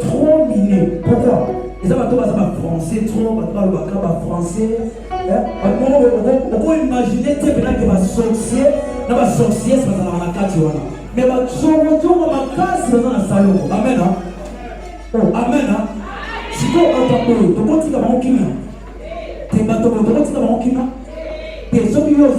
trop miné. Pourquoi? Ils ont français trop, français. On peut imaginer que ma sorcière, c'est dans la carte. Mais ma casse dans la salon. Amen. Oh, amen. Si tu as un peu, tu peux dire que tu es un peu, mais ceux qui ont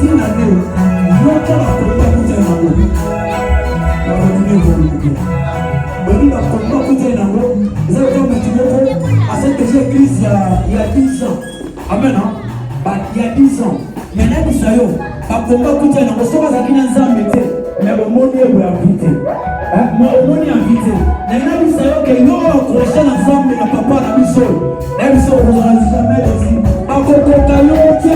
zina leo yoka bakomba kutana nango bakotumie volonté boni bakomba kutana nango eza lokola motu moko asetege église ya 10 ans amen ya 10 ans maintenant biso yo bakomba kutana nango soki azalaki na nzambe te mais omoni ebo ya vi te omoni ya vi te maintenant biso yo ke yo okroche na nzambe na papa na biso na biso okozala jamais aussi bakokoka yo te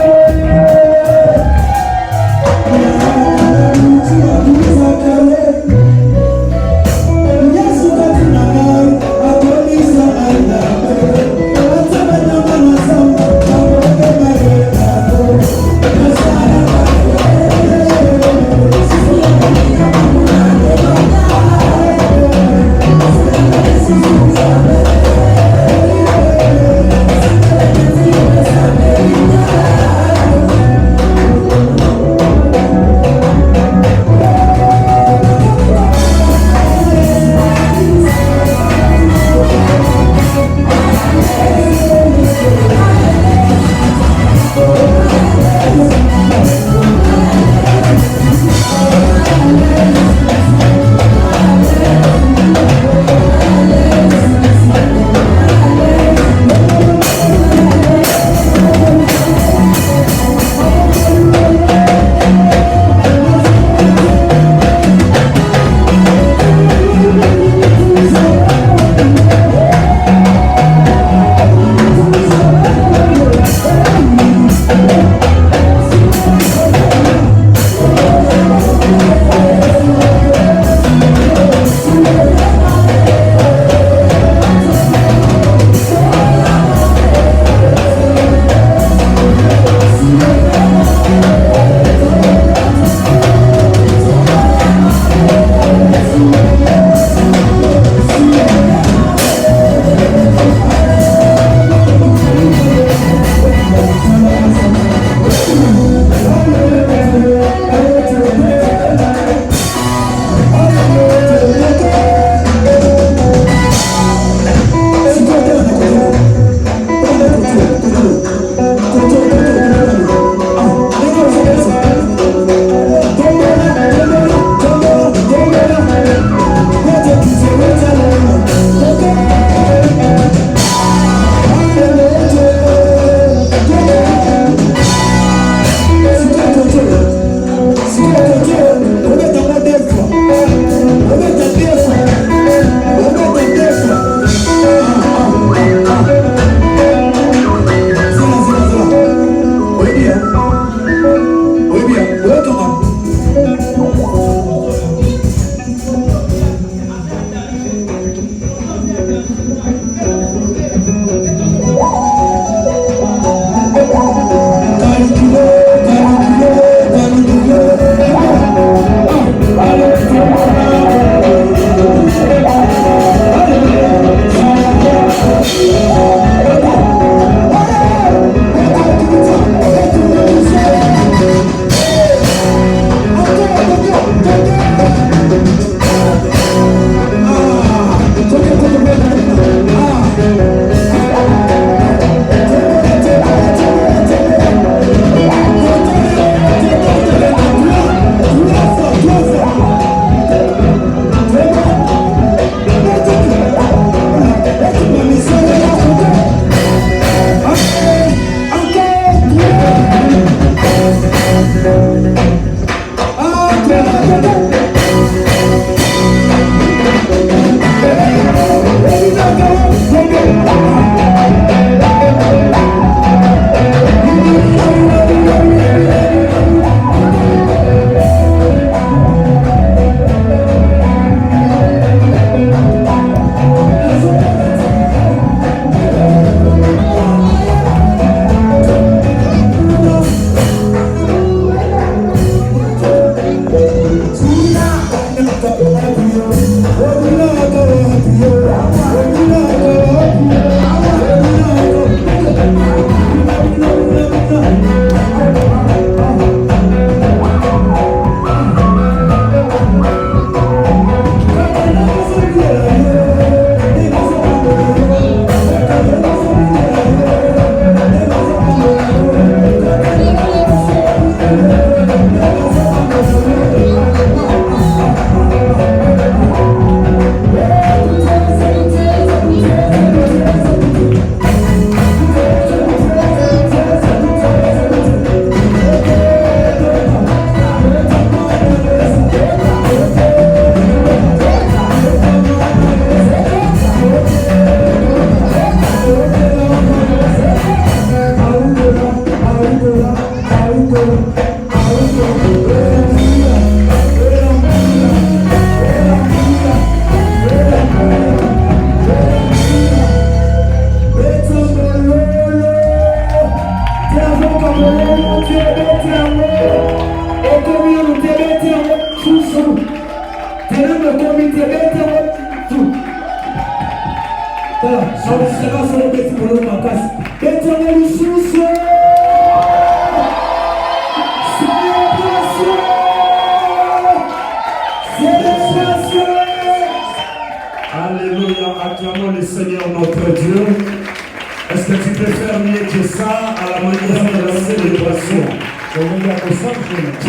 Que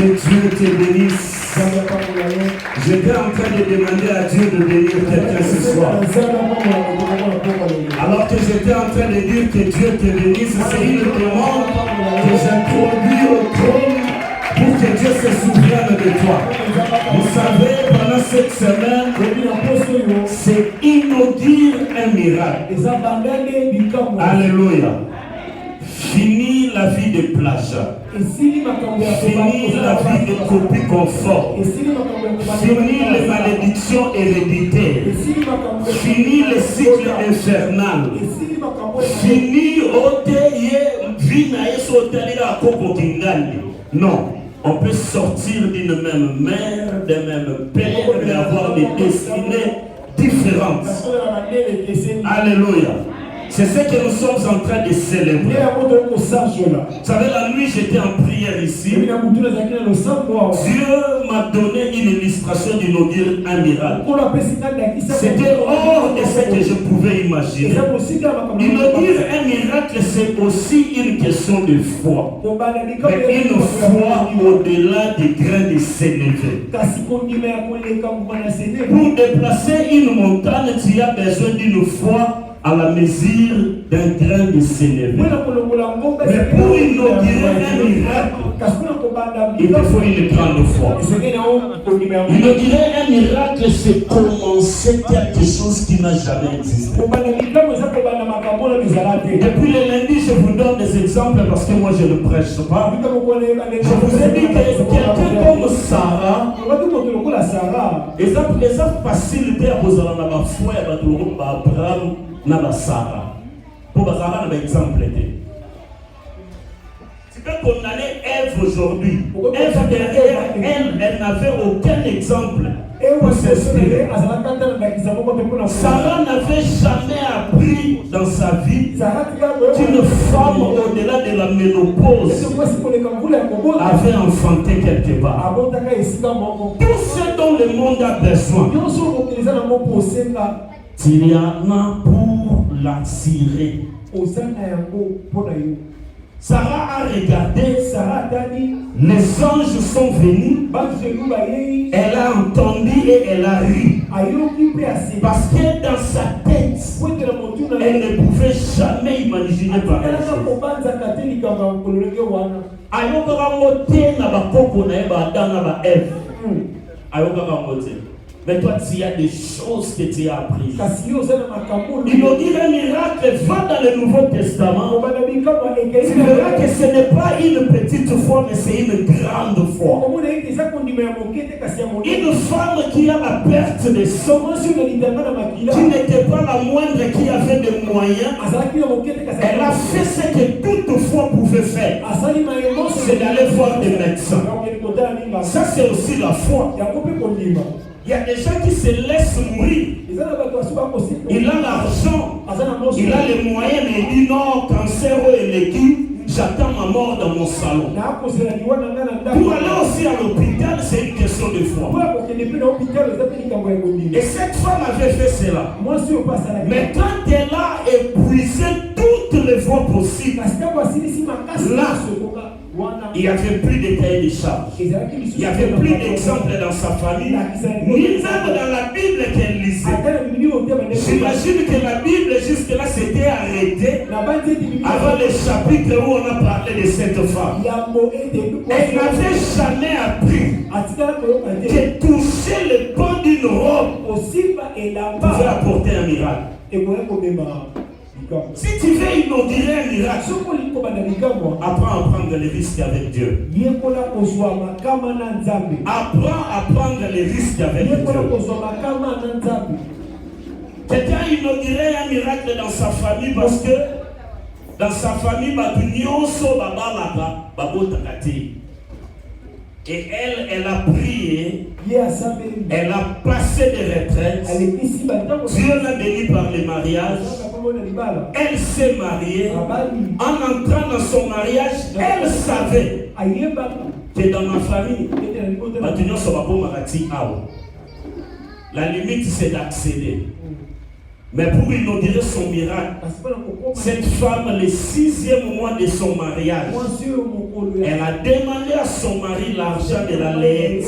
Dieu te bénisse. J'étais en train de demander à Dieu de bénir quelqu'un ce soir. Alors que j'étais en train de dire que Dieu te bénisse, c'est une demande que j'introduis au trône pour que Dieu se souvienne de toi. Vous savez, pendant cette semaine, c'est inaugure un miracle. Alléluia. Fini la vie de plagiat. Fini la vie de copie confort. Fini les malédictions héréditaires. Fini le cycle infernal. Fini non, on peut sortir d'une même mère, d'un même père, mais avoir des destinées différentes. Alléluia. C'est ce que nous sommes en train de célébrer. Vous savez, la nuit, j'étais en prière ici. Dieu m'a donné une illustration d'inaugurer un miracle. C'était hors de ce que je pouvais imaginer. Inaugurer un miracle, c'est aussi une question de foi. Mais une foi au-delà des grains de s'élever. Pour déplacer une montagne, tu as besoin d'une foi à la mesure d'un grain de sénévé. Mais pour inaugurer un miracle, il faut une grande foi. Inaugurer un miracle, c'est commencer quelque chose qui n'a jamais existé. Depuis le lundi, je vous donne des exemples parce que moi je ne prêche pas. Je vous ai dit que quelqu'un comme Sarah, exemple facilité à vous avoir la foi et à Abraham. Naba Sarah. Pour Sarah, un exemple. Tu peux condamner Ève aujourd'hui. Ève derrière elle n'avait aucun exemple pour s'inspirer. Sarah n'avait jamais appris dans sa vie qu'une femme au-delà de la ménopause avait enfanté quelque part. Tout ce dont le monde a besoin, il y en a pour l'attirer. Sarah a regardé, les anges sont venus, elle a entendu et elle a ri. Parce que dans sa tête, elle ne pouvait jamais imaginer pareil. Mais toi, tu as des choses que tu as apprises. Inaugurer un miracle, va dans le Nouveau Testament. Tu verras que ce n'est pas une petite foi, mais c'est une grande foi. Une femme qui a la perte de sang, qui n'était pas la moindre, qui avait des moyens, elle a fait ce que toute foi pouvait faire. C'est d'aller voir des médecins. Ça, c'est aussi la foi. Il y a des gens qui se laissent mourir. Il a l'argent, il a les moyens, mais il dit non, cancer ou l'équipe, j'attends ma mort dans mon salon. Pour aller aussi à l'hôpital, c'est une question de foi. Et cette femme avait fait cela. Mais quand elle a épuisé toutes les voies possibles, là, il n'y avait plus de cahier de charges. Il n'y avait plus d'exemples dans sa famille, ni même dans la Bible qu'elle lisait. J'imagine que la Bible jusque-là s'était arrêtée avant le chapitre où on a parlé de cette femme. Elle n'avait jamais appris que toucher le pan d'une robe pouvait apporter un miracle. Si tu veux inaugurer un miracle, apprends à prendre les risques avec Dieu. Apprends à prendre les risques avec Dieu. Quelqu'un a inauguré un miracle dans sa famille parce que dans sa famille, et elle a prié, elle a passé des retraites. Dieu l'a bénie par le mariage. Elle s'est mariée. En entrant dans son mariage, elle savait que dans ma famille, la limite c'est d'accéder. Mais pour inaugurer son miracle, cette femme, le 6e mois de son mariage, elle a demandé à son mari l'argent de la layette.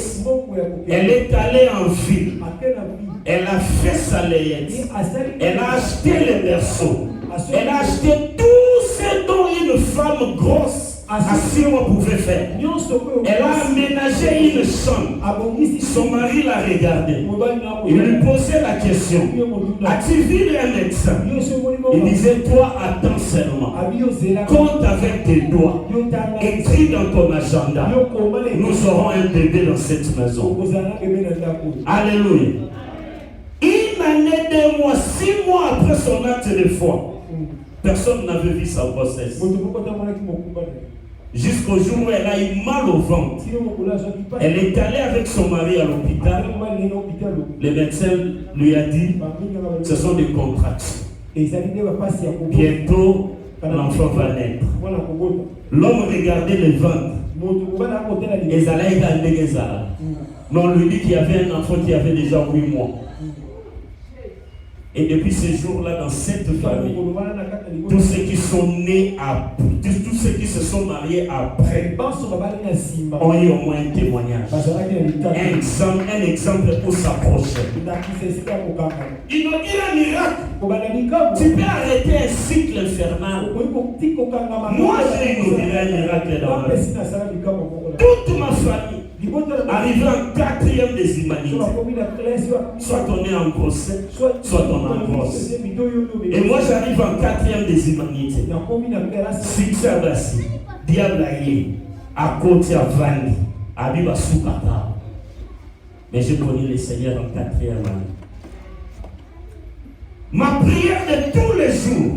Elle est allée en ville. Elle a fait sa layette. Elle a acheté les berceaux. Elle a acheté tout ce dont une femme grosse à 6 mois pouvait faire. Elle a aménagé une chambre. Son mari l'a regardé. Il lui posait la question: as-tu vu un médecin? Il disait: toi, attends seulement. Compte avec tes doigts. Écris dans ton agenda: nous aurons un bébé dans cette maison. Alléluia. Une année, 2 mois, 6 mois après son acte de foi, personne n'avait vu sa grossesse. Jusqu'au jour où elle a eu mal au ventre. Elle est allée avec son mari à l'hôpital. Le médecin lui a dit: ce sont des contractions. Bientôt, l'enfant va naître. L'homme regardait le ventre. Mais on lui dit qu'il y avait un enfant qui avait déjà 8 mois. Et depuis ce jour-là, dans cette famille, tous ceux qui sont nés après, tous ceux qui se sont mariés après, ont eu au moins un témoignage. Un exemple pour s'approcher. Il nous dit un miracle. Tu peux arrêter un cycle infernal. Moi, j'ai inauguré un miracle dans ma vie. Toute ma famille. Arrivé en 4e des humanités, soit on est en grossesse, soit on est en grosse. Et moi j'arrive en 4e des humanités. Succès Bassi, diable aïe, à côté à Vani, à Biba Soukata. Mais je connais le Seigneur en 4e année. Ma prière de tous les jours,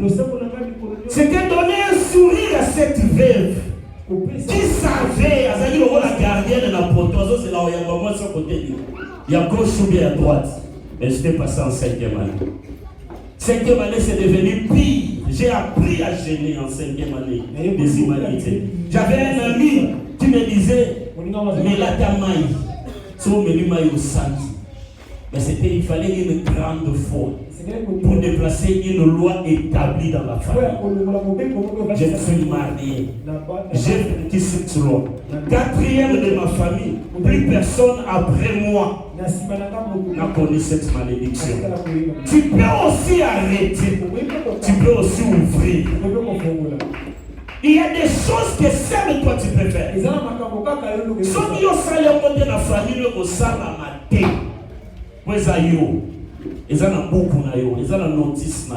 c'était donner un sourire à cette veuve. Qui savait, la gardienne de la poteuse, c'est là où il y a vraiment son côté. Il y a gauche ou bien à droite. Mais j'étais passé en 5e année. 5e année, c'est devenu pire. J'ai appris à gêner en 5e année des humanités. J'avais un ami qui me disait: mais la tamaï, c'est au milieu maï au sac. Mais il fallait une grande foi pour déplacer une loi établie dans la famille. Je suis marié. J'ai petit succès. 4e de ma famille. Plus personne après moi n'a connu cette malédiction. Tu peux aussi arrêter. Tu peux aussi ouvrir. Il y a des choses que seul toi tu peux faire. Ceux qui ont salé au de la famille au salamate. Ils ont beaucoup ils ont notice.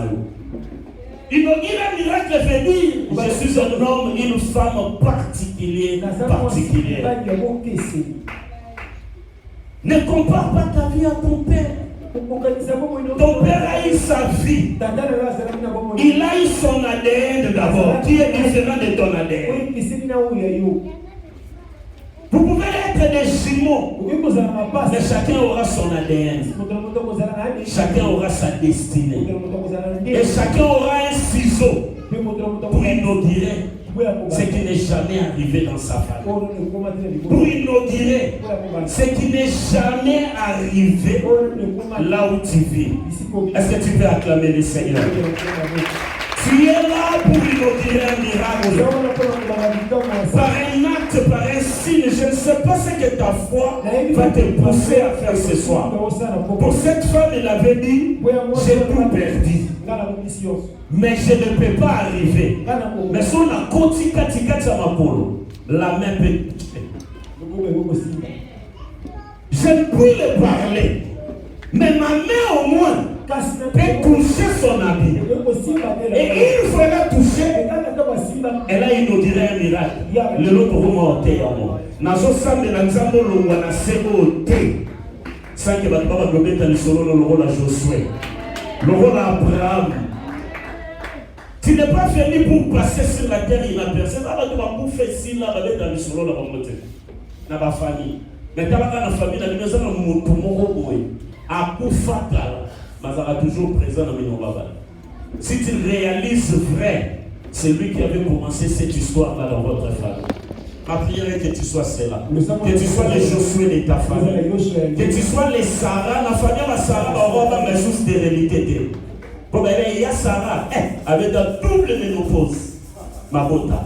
Il nous dit un miracle fait dire: je suis un homme, une femme particulière. Ne compare pas ta vie à ton père. Ton père a eu sa vie. Il a eu son ADN d'abord, qui est différent de ton ADN. Vous pouvez être des jumeaux, mais chacun aura son ADN. Chacun aura sa destinée. Et chacun aura un ciseau pour inaugurer ce qui n'est jamais arrivé dans sa famille. Pour inaugurer ce qui n'est jamais arrivé là où tu vis. Est-ce que tu peux acclamer le Seigneur? Tu es là pour inaugurer un miracle. Par un acte, par un signe. Je ne sais pas ce que ta foi va te pousser à faire ce soir. Pour cette femme, elle avait dit: j'ai tout perdu. Mais je ne peux pas arriver. Mais si on a la main peut toucher. Je ne peux le parler. Mais ma main au moins peut toucher son habit. Et il faudra toucher. Elle a inauguré un miracle. Le lot pour moi au thé. Nazo sambe na nzambo longwa na sebo au thé. Sans que votre papa doit mettre le solo dans le rôle à Josué. Le rôle à Abraham. Tu n'es pas venu pour passer sur la terre inaperçue. Ça va te bouffer si là, va mettre dans le solo dans la montée. Dans la famille. Mais tu as la famille, la maison, mon tomorrow. À Koufata, mais ça sera toujours présent dans mes baba. Si tu réalises vrai, c'est lui qui avait commencé cette histoire-là dans votre famille. Ma prière est que tu sois cela. Que tu sois les Josué de ta famille. Que tu sois les Sarah. La famille de Sarah va avoir la même chose de réalité. Comme il y a Sarah, avec la double ménopause. Mabota.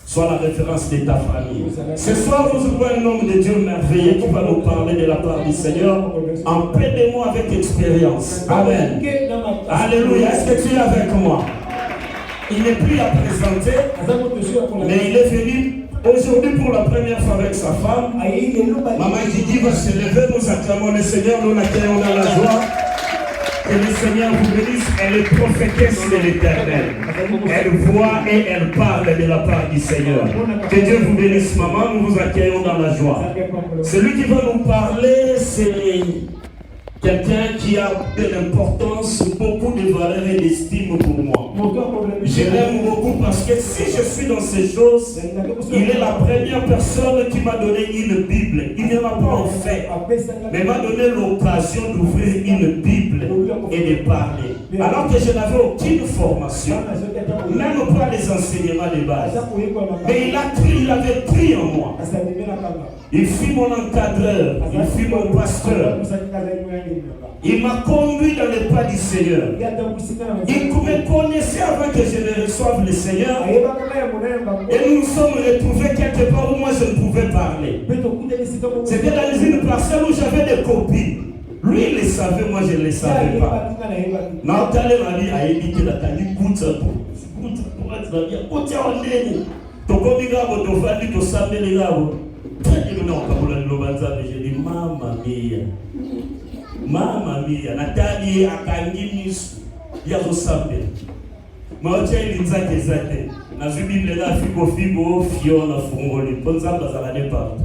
Sois la référence de ta famille. Ce soir, nous ouvrons un homme de Dieu merveilleux qui va nous parler de la part du Seigneur en plein de mots avec expérience. Amen. Alléluia. Est-ce que tu es avec moi? Il n'est plus à présenter, mais il est venu aujourd'hui pour la première fois avec sa femme. Maman Gigi va se lever, nous acclamons le Seigneur, nous l'accueillons dans la joie. Que le Seigneur vous bénisse. Elle est prophétesse de l'Éternel. Elle voit et elle parle de la part du Seigneur. Que Dieu vous bénisse, maman. Nous vous accueillons dans la joie. Celui qui va nous parler, c'est quelqu'un qui a de l'importance, beaucoup de valeur et d'estime pour moi. Je l'aime beaucoup parce que si je suis dans ces choses, il est la première personne qui m'a donné une Bible. Il ne m'a pas en fait, mais m'a donné l'occasion d'ouvrir une Bible et de parler. Alors que je n'avais aucune formation, même pas les enseignements de base. Mais il avait pris en moi. Il fut mon encadreur, il fut mon pasteur. Il m'a conduit dans les pas du Seigneur. Il me connaissait avant que je ne reçoive le Seigneur. Et nous nous sommes retrouvés quelque part où moi je ne pouvais parler. C'était dans une parcelle où j'avais des copies. Lui il le savait, moi je ne le savais pas. J'ai dit Mama mia, Nathalie akangi misu ya kosambe. Maocha ilinzake zate. Na Bible la fibo fiona fungoli. Ponza bazala ne partout.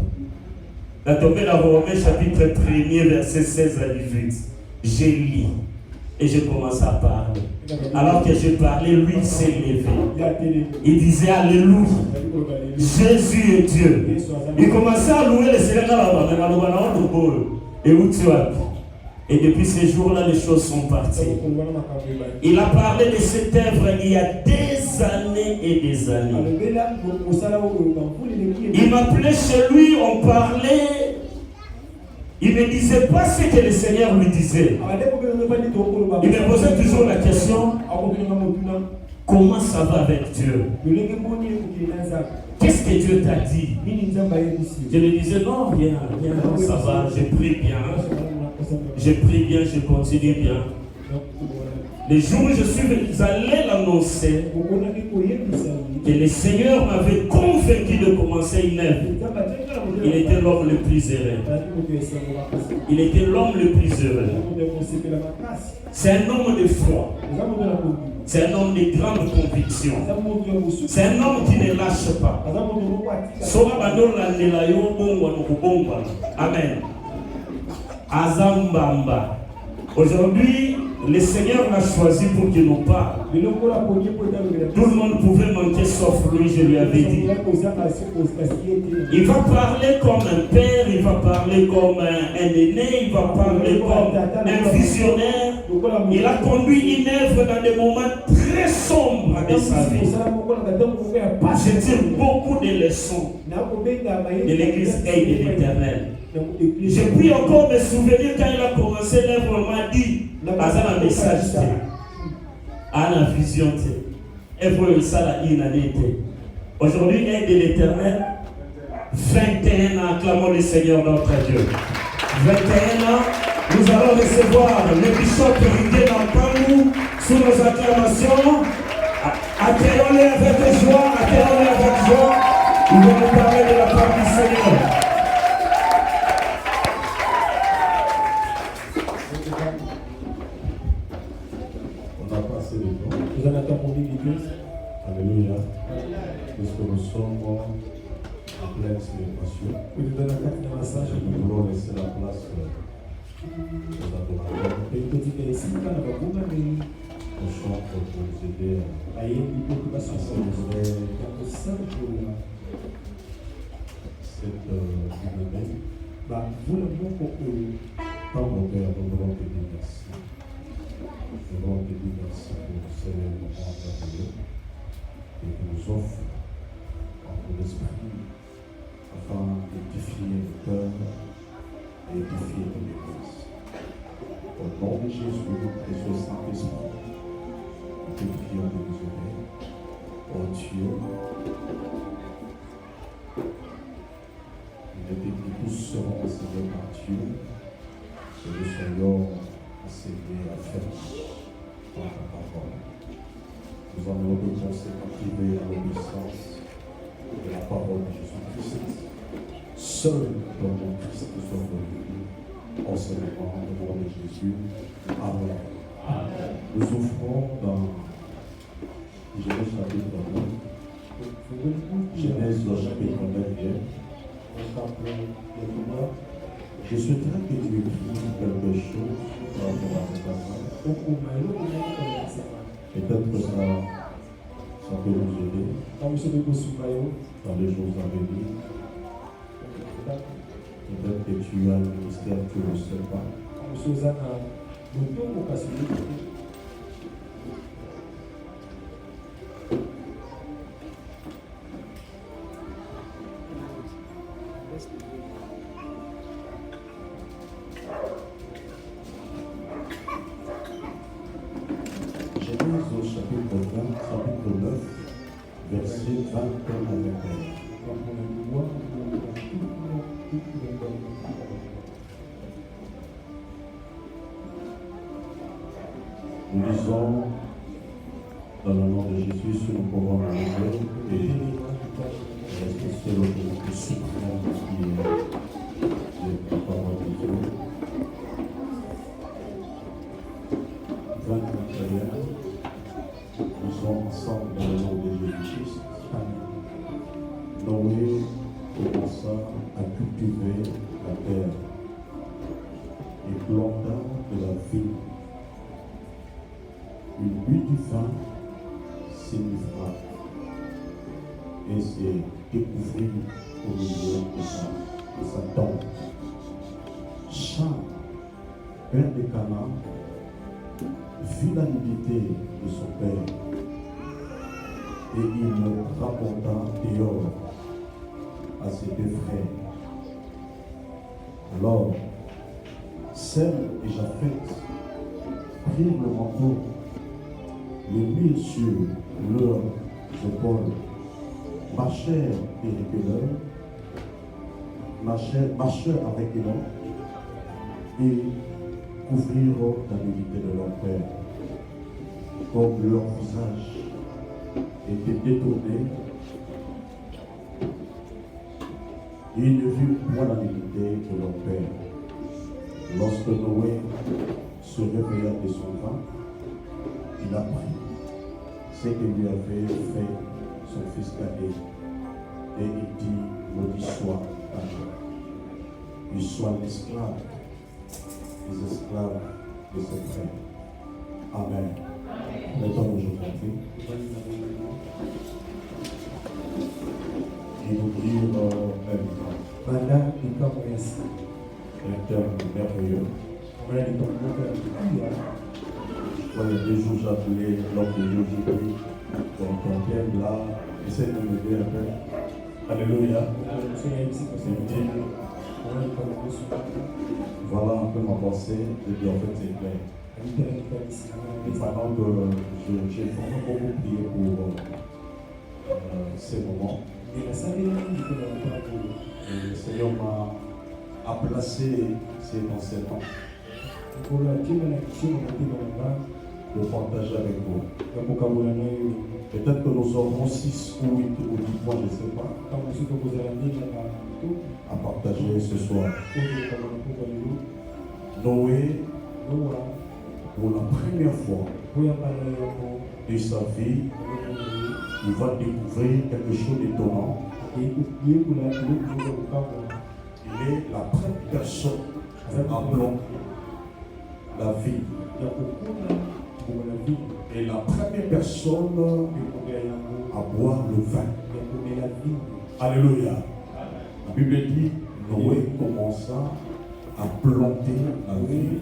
La tombée dans Romains chapitre 1er verset 16 à 18. J'ai lu et j'ai commencé à parler. Alors que je parlais, lui s'est levé. Il disait Alléluia. Jésus est Dieu. Il commençait à louer le Seigneur. Et où tu as? Et depuis ces jours-là, les choses sont parties. Il a parlé de cette œuvre il y a des années et des années. Il m'appelait chez lui, on parlait. Il ne me disait pas ce que le Seigneur lui disait. Il me posait toujours la question, comment ça va avec Dieu? Qu'est-ce que Dieu t'a dit? Je lui disais, non, rien, ça va, je prie bien. Je prie bien, je continue bien. Les jours où je suis allé l'annoncer, que le Seigneur m'avait convaincu de commencer une œuvre. Il était l'homme le plus heureux. Il était l'homme le plus heureux. C'est un homme de foi. C'est un homme de grande conviction. C'est un homme qui ne lâche pas. Amen. Azambamba. Aujourd'hui, le Seigneur l'a choisi pour qu'il nous parle. Tout le monde pouvait manquer sauf lui, je lui avais dit. Il va parler comme un père, il va parler comme un aîné, il va parler comme un visionnaire. Il a conduit une œuvre dans des moments très sombres de sa vie. J'ai tiré beaucoup de leçons de l'église et de l'Éternel. Je puis encore me souvenir quand il a commencé l'œuvre, on m'a dit, un message, une vision. Aujourd'hui, aide de l'Éternel, 21 ans, acclamons le Seigneur notre Dieu. 21 ans, nous allons recevoir le bishop Rivier Nampangou sous nos acclamations. Accueillons-les avec joie, accueillons-les avec joie. Nous allons nous parler de la part du Seigneur. Alléluia. Puisque nous sommes en pleine célébration, nous voulons laisser la place aux adorateurs. Au chant pour nous aider à célébrer cette journée. Par mon Père, nous voulons te dire merci. Nous voulons te dire merci pour ces moments merveilleux et que nous offre pour l'esprit afin d'édifier le cœur et édifier l'Église. Au nom de Jésus, précieux Saint-Esprit, serons enseignés par Dieu, que nous soyons enseignés à faire par la parole. Nous en avons de conséquentiver à l'obéissance de la parole de Jésus-Christ. Seul dans mon Christ nous sommes revenus, enseignement au nom de Jésus. Amen. Amen. Nous ouvrons dans Genèse chapitre 9. Genèse chapitre 9. Je souhaiterais que tu écrives quelque chose par rapport à cette affaire. Peut-être que ça peut nous aider dans les jours à venir. Peut-être que tu as un ministère que tu ne sais pas. Genèse au chapitre 9, verset 20 à 21. Nous lisons dans le nom de Jésus, si nous pouvons le lire et respecter l'autorité suprême qui est la parole de Dieu. 21, nous sommes ensemble dans le nom de Jésus-Christ. Noé commença à cultiver la terre et planta de la vigne. Une butte du vin signifia et s'est découvert au milieu de sa tombe. Cham, père de Canaan, vit la nudité de son père et il le rapporta dehors à ses deux frères. Alors, Sem et Japheth prirent le manteau, le mirent sur leurs épaules, marchèrent avec eux et couvrirent la nudité de leur père. Comme leur visage était détourné, ils ne virent point la nudité de leur père. Lorsque Noé se réveilla de son ventre, il apprit ce que lui avait fait son fils cadet. Et il dit, maudit soit Adam. Il soit l'esclave des esclaves de ses frères. Amen. Mettons-nous aujourd'hui. Et nous dire un terme merveilleux. Voilà, des jours j'appelais l'homme de Dieu Jésus. Donc un thème là, essaie de m'aider un peu. Alléluia. Voilà un peu ma pensée, et puis en fait c'est clair. Et pendant que j'ai vraiment beaucoup prié pour ces moments, le Seigneur m'a placé ces enseignements de partager avec vous. Peut-être que nous aurons 6 ou 8 ou 10 points, je ne sais pas, à partager ce soir. Noé, pour la première fois de sa vie, il va découvrir quelque chose d'étonnant. Il est la première personne à planter la vie. Et la première personne à boire le vin. Alléluia. La Bible dit, Noé commença à planter la vigne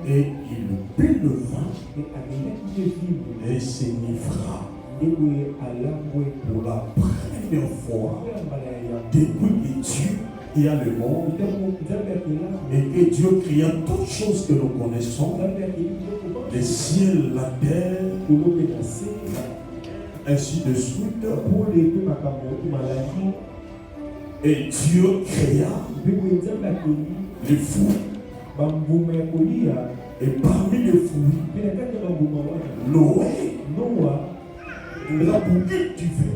et il but le vin et s'enivra pour la première fois depuis que Dieu il y a le monde et que Dieu créa toutes choses que nous connaissons, les ciels, la terre, ainsi de suite. Et Dieu créa les fruits. Et parmi les fruits, Noé l'a pour cultiver.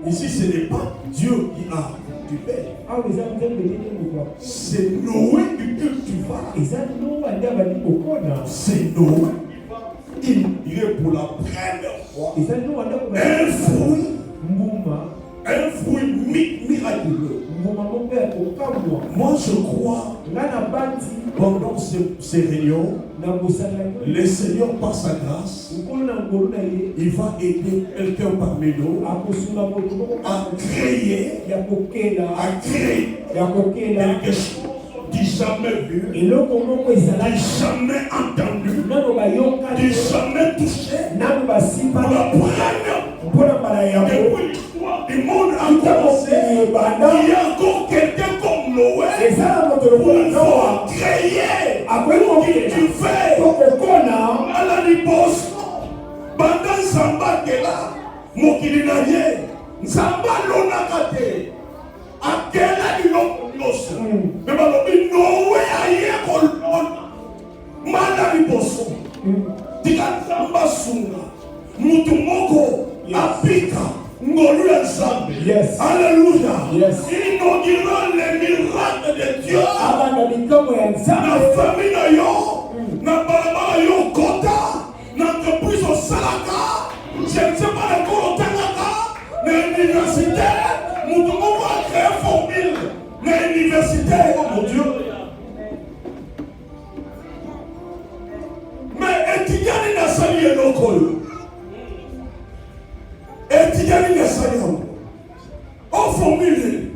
Ici, ce n'est pas Dieu qui a cultivé. C'est Noé qui cultiva. C'est Noé qui est pour la première fois un fruit miraculeux. Moi, je crois, pendant ces réunions, le Seigneur, par sa grâce, il va aider quelqu'un parmi nous à créer quelque chose du jamais vu, du jamais entendu, du jamais touché, pour la première depuis l'histoire du monde a commencé. Il y a encore quelqu'un comme Noé pour créer, cultiver, à la libos, pendant Zamba qui est là, Mokili Naye, Zamba Lonakate, à quel âge mais balobi Noé aye kolona mala liboso tikazamba sunga mutu moko apika ngolu ya Nzambe. Alléluia. Inaugura les miracles de Dieu na famille na yo, na balabala yo kota, na entreprise au salaka, je ne sais pas le kolotangaka, na université, mutu moko a créé formule. Mais l'université, oh mon Dieu. Mais étudiant n'a sali et l'okol. Étudiant n'a sali en on formule.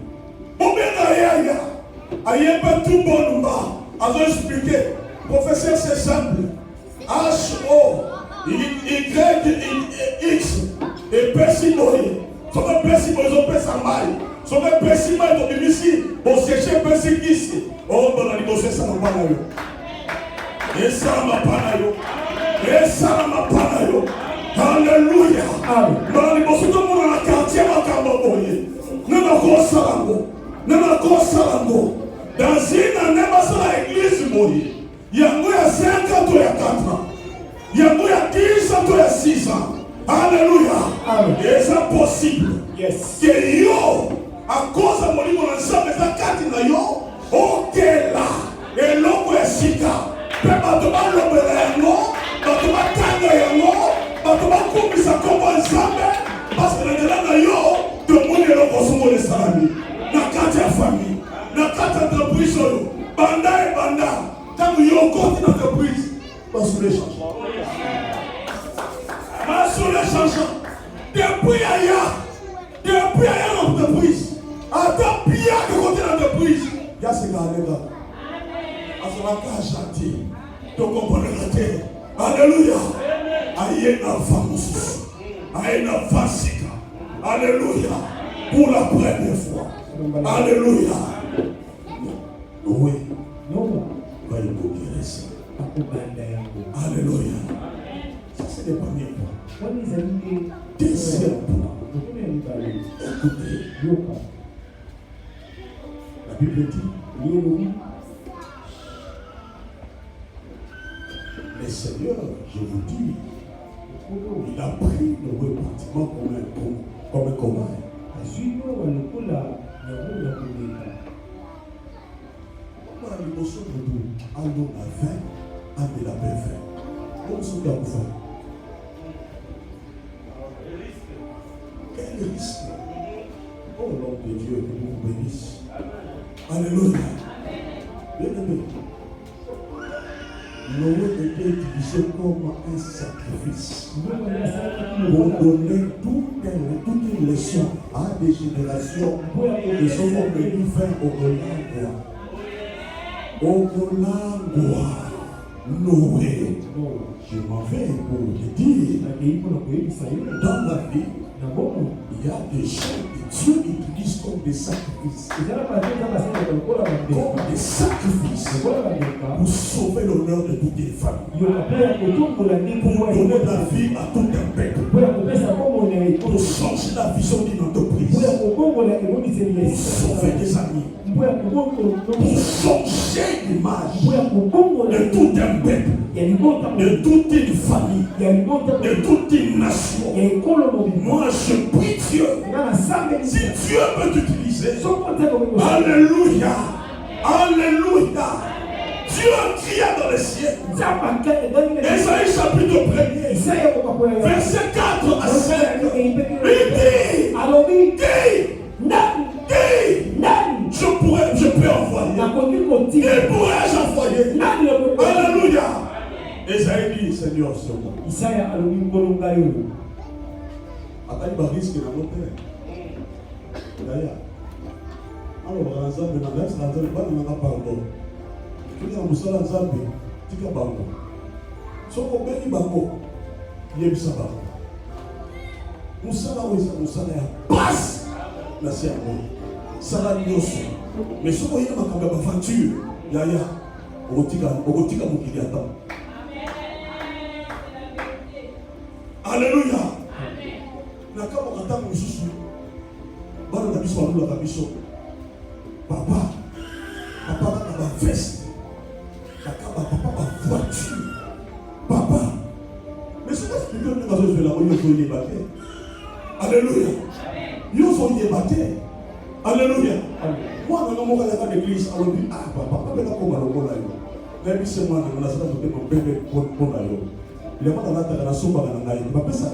On met aïe. Aïe pas tout bon bas. À vous expliquer. Professeur, c'est simple. H-O, Y-X et Persinoïe. Ça va Persinoïe, ils ont fait ça mal. So que pesi mai to bimisi o seche pesi kisi o bana ni bose sana pana yo esa ma pana yo haleluya bana ni bose to mona na quartier makamba boye nana ko salango dans une année basala église boye yango ya 5 ans to ya 4 ans yango ya 10 ans to ya 6 ans haleluya c'est possible que yo à cause de mon livre, on a jamais fait 4 na yo. Ok là, et l'homme est sika. Papa tu vas l'obéir yango, tu vas tanga yango, tu vas couper sa combo ensemble. Parce que le là na yo, tout le monde est là pour son les salami. Na 4 famille, na 4 entreprises banda et banda. Quand yo compte l'entreprise, pas sur les changements. Pas sur les changements. Depuis l'entreprise. Attends, bien que côté l'entreprise, il y a ce gars-là. À ce moment-là, chantier. Donc, on peut le rater. Alléluia. Aïe, na famus. Aïe, na fasika. Alléluia. Pour la première fois. Alléluia. Oui. Va y couper ça. Alléluia. Ça, c'est le premier point. Deuxième point. Écoutez. La Bible dit, le Seigneur, je vous dis, il a pris le repartiment comme un cobaye. Quel risque! Oh nom de Dieu, que nous vous bénisse. Alléluia. Bien-aimé, Noé était utilisé comme un sacrifice pour donner toute une leçon à des générations qui sont venues faire Ogolangwa. Noé. Je m'en vais pour te dire, dans la vie, il y a des gens que Dieu utilise comme des sacrifices. Comme des sacrifices pour sauver l'honneur de toutes les familles. Pour donner la vie à tout un peuple. Pour changer la vision d'une entreprise. pour sauver des amis, pour changer l'image de tout un peuple, de toute une famille, de toute une nation. Moi, je prie Dieu. Si Dieu peut t'utiliser, alléluia, alléluia. Dieu cria dans les cieux. Ésaïe chapitre 1er, verset 4 à 5. Il dit, je peux envoyer. Et pourrais-je envoyer? Alléluia. Ésaïe dit, Seigneur, c'est moi. Attends, il risque dans notre terre. D'ailleurs, alors, dans Zambie, dans l'Est, dans Zambie, il n'y a pas pardon. Il y a un musala Zambie, il y a un bango. Si on a un bango, il y a un bango. Musala, oui, c'est musala, passe la cerveau. Sala nyoso. Mais si on a un aventure, il y a un ogotika mukiliata. Alléluia. Nakamo kata mususu. Bana na biso alula na biso. Papa na ba veste. Papa voiture. Papa. Mais c'est parce que Dieu nous a fait la bonne chose de bâtir. Alléluia. Nous sommes débattés. Alléluia. Moi, je ne suis pas dans l'église. Alors, papa, je ne sais pas comment on va. Même si moi, je ne sais pas comment on va. Il y a pas de la somme à la naïve. Il va pas ça.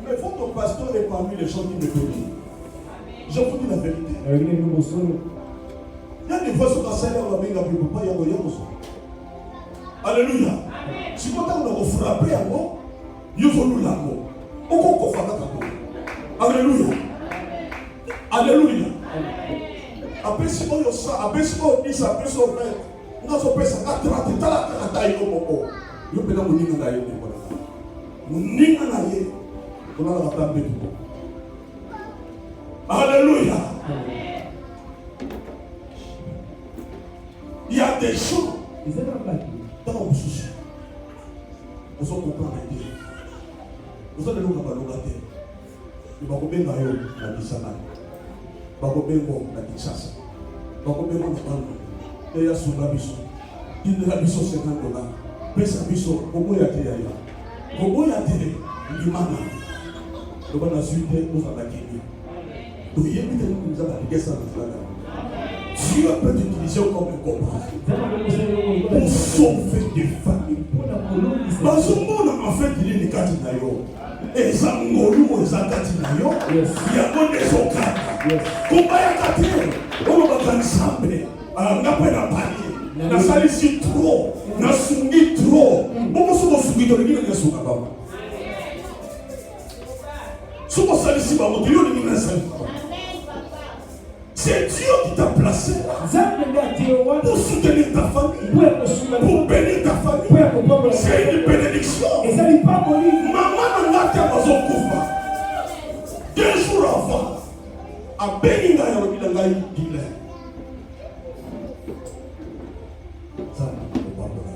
Mais votre pasteur est parmi les gens qui me connaissent. Je vous dis la vérité. Il y a des fois sur la scène, on va bien appeler papa, il y a rien aussi. Alléluia. Si vous avez frappé à moi, vous avez nous l'amour. On va faire ça. Alléluia. Alléluia. Après si on dit ça, après si on dit ça, après si on fait, on a fait ça, on a traité, on a traité, on a alléluia. Il y a des gens dans le souci. Vous allez comprendre Dieu. Vous allez nous avoir l'ogaté. Il va couper dans la Bissana. Il va couper dans la Kinshasa. Il va couper dans la Bande. Et il y a son abisso. Il y a $50. Mais sa bisso, comment il y a été ailleurs? Comment il y a été? Il m'a dit. Le bon ensuite, nous allons gagner. Donc, il y a une nous avons appliqué ça dans la Dieu peut t'utiliser comme un copain pour sauver des familles. Parce que mon en fait, il est des Katinayo. Et ça, mon loup, et ça, Katinayo. Il y a des occasions. Comment il y a Katinayo? On va ensemble. On n'a pas la panier. On a sali trop. On a souri trop. On a souri trop. On a souri trop. C'est Dieu qui t'a placé pour soutenir ta famille, pour bénir ta famille. C'est une bénédiction. Maman n'a pas besoin de couper. 2 jours avant, à Béninga, il y a un dealer. Ça, on ne peut pas parler.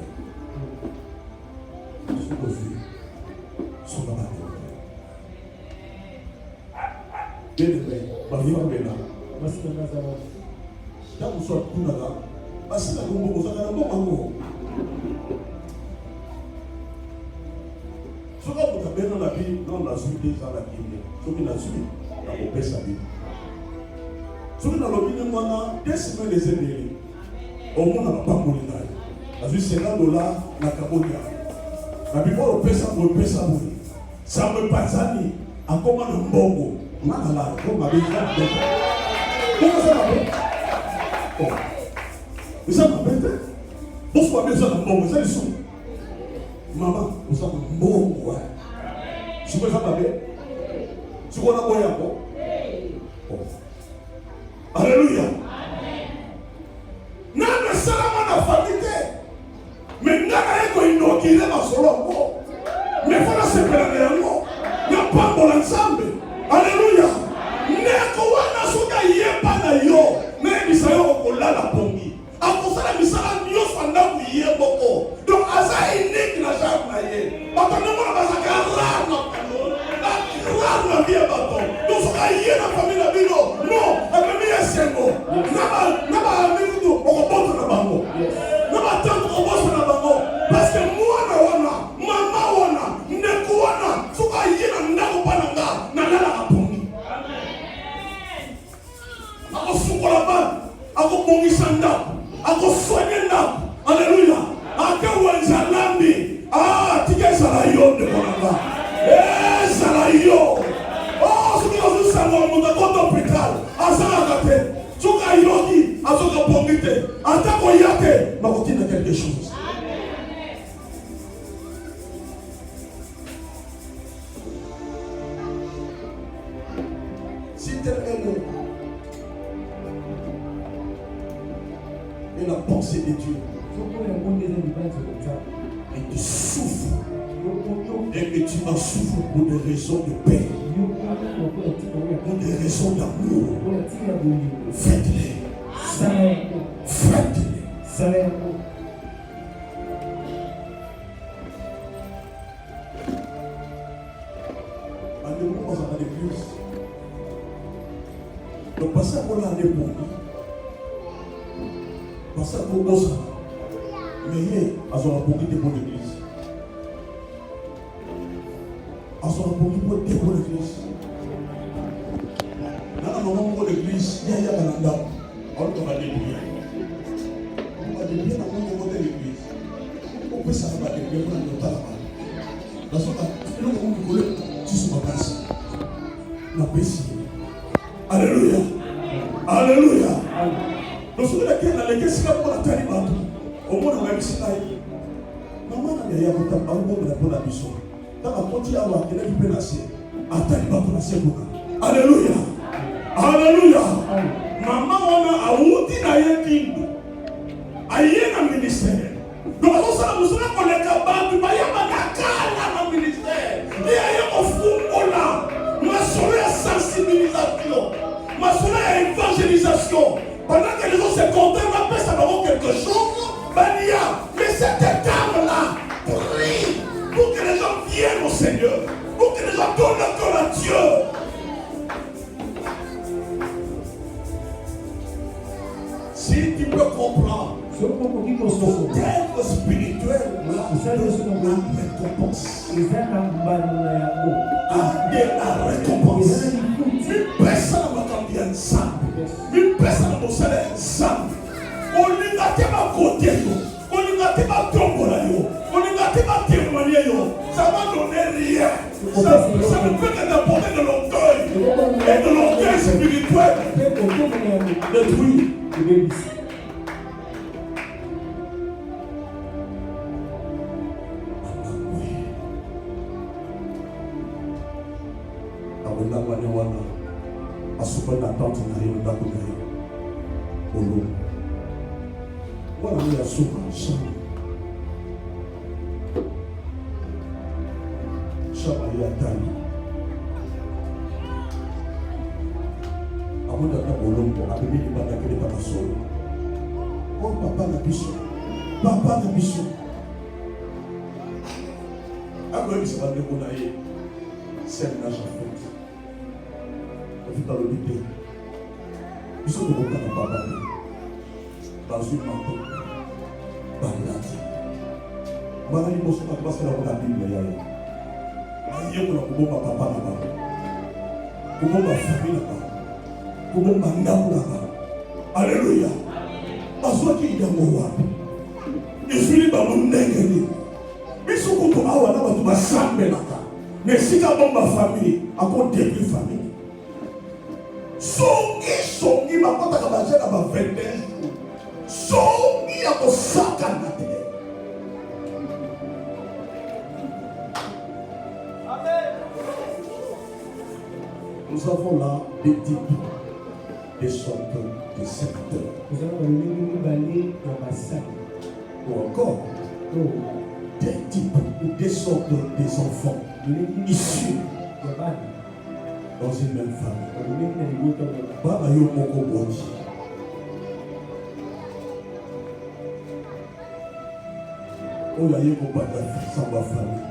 Ça me passe à lui. En comment un bongo. Comment ça m'appelle? Vous avez m'appelé? Vous avez besoin d'un bongo. Vous avez son. Maman, vous avez un bongo. Si vous avez m'appelé? Si vous avez un bongo. Alléluia. Nana salama na famille. Mais nana eko inokile masolongo. Mais voilà ce que nous avons. Nous n'avons pas ensemble. Alléluia. Neko wana suka yepa na yo. Mais bisayo okola la pongi. Akosala bisala nyo fanda ku yeboko. Donc asa unique na jambe na ye. Bakana mona basaka rare na kano. akobongisa ndako, akosoigner ndako. Alléluia. Akawanza lambi. Ah, tika ezala yo ndeko na nga. Ezala yo. Oh, soki ozosangola moto akota hôpital, azalaka te. Soki ayoki, azoka pongi te. Atako ya te, bakotinda quelque chose. Si tel est le et la pensée de Dieu, et tu souffres, et que tu en souffres pour des raisons de paix, pour des raisons d'amour, faites-les. Faites-les. Allez-vous dans l'église. Donc, passez pour l'année pour lui. Passez pour nous. Mais il y a beaucoup de l'église. Ils ont beaucoup de l'église. Dans le moment où l'église, il y a un endroit. On va aller bien. On va aller bien dans le moment de l'église. On peut savoir que l'église, on a le temps là-bas. Dans ce cas, nous avons voulu sur ma place. La paix. Alléluia. Alléluia. Nous sommes là qui a l'église pour la terre. Au moins, on a eu ça. Maman n'a rien à faire pour la mission. Dans la porte, il y a un qui peut nasser. Attends, pour nasser. Alléluia. Alléluia. Maman, on a outi na yekindu. Aye na ministère. Donc, on s'en a besoin qu'on est capable de bailler ma na ministère. Et aye au fond là. Ma soeur à sensibilisation. Ma soeur à évangélisation. Pendant que les autres se contentent, on appelle ça d'avoir quelque chose. Bania, mais cette dame-là prie pour que les gens viennent au Seigneur, pour que les gens donnent leur corps à Dieu. Si tu peux comprendre, ton terme spirituel, la récompense. De la récompense. Une personne va cambier ensemble. Une personne va s'aller ensemble. On n'y a pas côté, on n'y a pas tombola, on n'y a pas témoigné, ça va donner rien. Ça ne peut que d'apporter de l'orgueil et de l'orgueil spirituel. Détruit. Voilà, il y a souvent chambre. Chambre, il y a taille. Avant d'attendre au long, on a mis les batailles de papa solo. Oh, papa la bichon. Papa la bichon. Après, il s'est rendu compte que c'est un âge en fait. On vit dans le lit. Ils sont de mon cas papa. Dans une manteau. Balati. Voilà, il faut pas passer dans la Bible. Il y a papa là-bas. Comment ma famille là-bas. Comment ma nabo là-bas. Alléluia. Parce qu'il y a mon roi. Il finit par mon nègre. Mais ce qu'on a, on va s'amener là-bas. Mais si tu as ma famille, à quoi début famille. Songi, ma pote a commencé à ma 21 jours. Songi a mon sac à la télé. Nous avons là des types, des sortes de secteurs. Nous avons le balai dans ma salle. Ou encore, des types ou des sortes des enfants issus dans une même famille. Baba yo moko boti. Oh la yeko bata sans ma famille.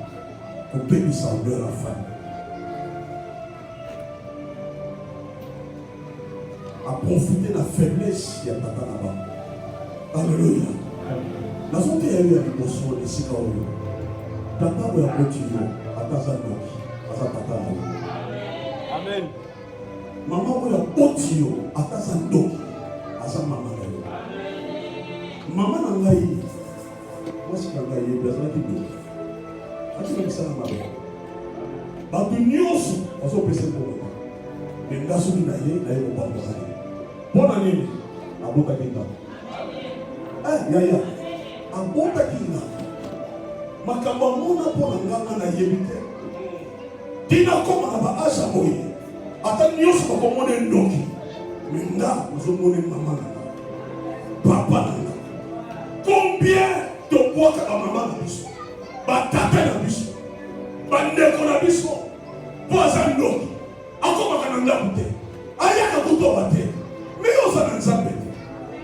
On peut lui sembler la famille. À profiter de la faiblesse qui est tata là-bas. Alléluia. La santé a eu un émotion de Sikaoyo. Tata ou un motivo, à Tazanoki, à Tata. Amen. Maman ou un otio, à Tazanoki, à sa maman. Maman n'a pas eu. Moi, si je n'ai pas eu, personne n'a pas eu. Tu ça ma mère. Bah, tu n'y oses. On s'en presse pour moi. Les gars sont venus à y pas. Bonne année. À Bota Kinda. Eh, Yaya. À Bota Kinda. Makamba mona pour la ngana na yebite. Dina comme aba asa moye. Ata n'y ose pas comme on est ndoki. Mais là, nous sommes mon maman. Papa. Combien de bois que la maman a biso? Batata na biso. Bandeko na biso. Boisa ndoki. Akoma kananda bute. Ayaka kuto bate. Mais osa na nzambe.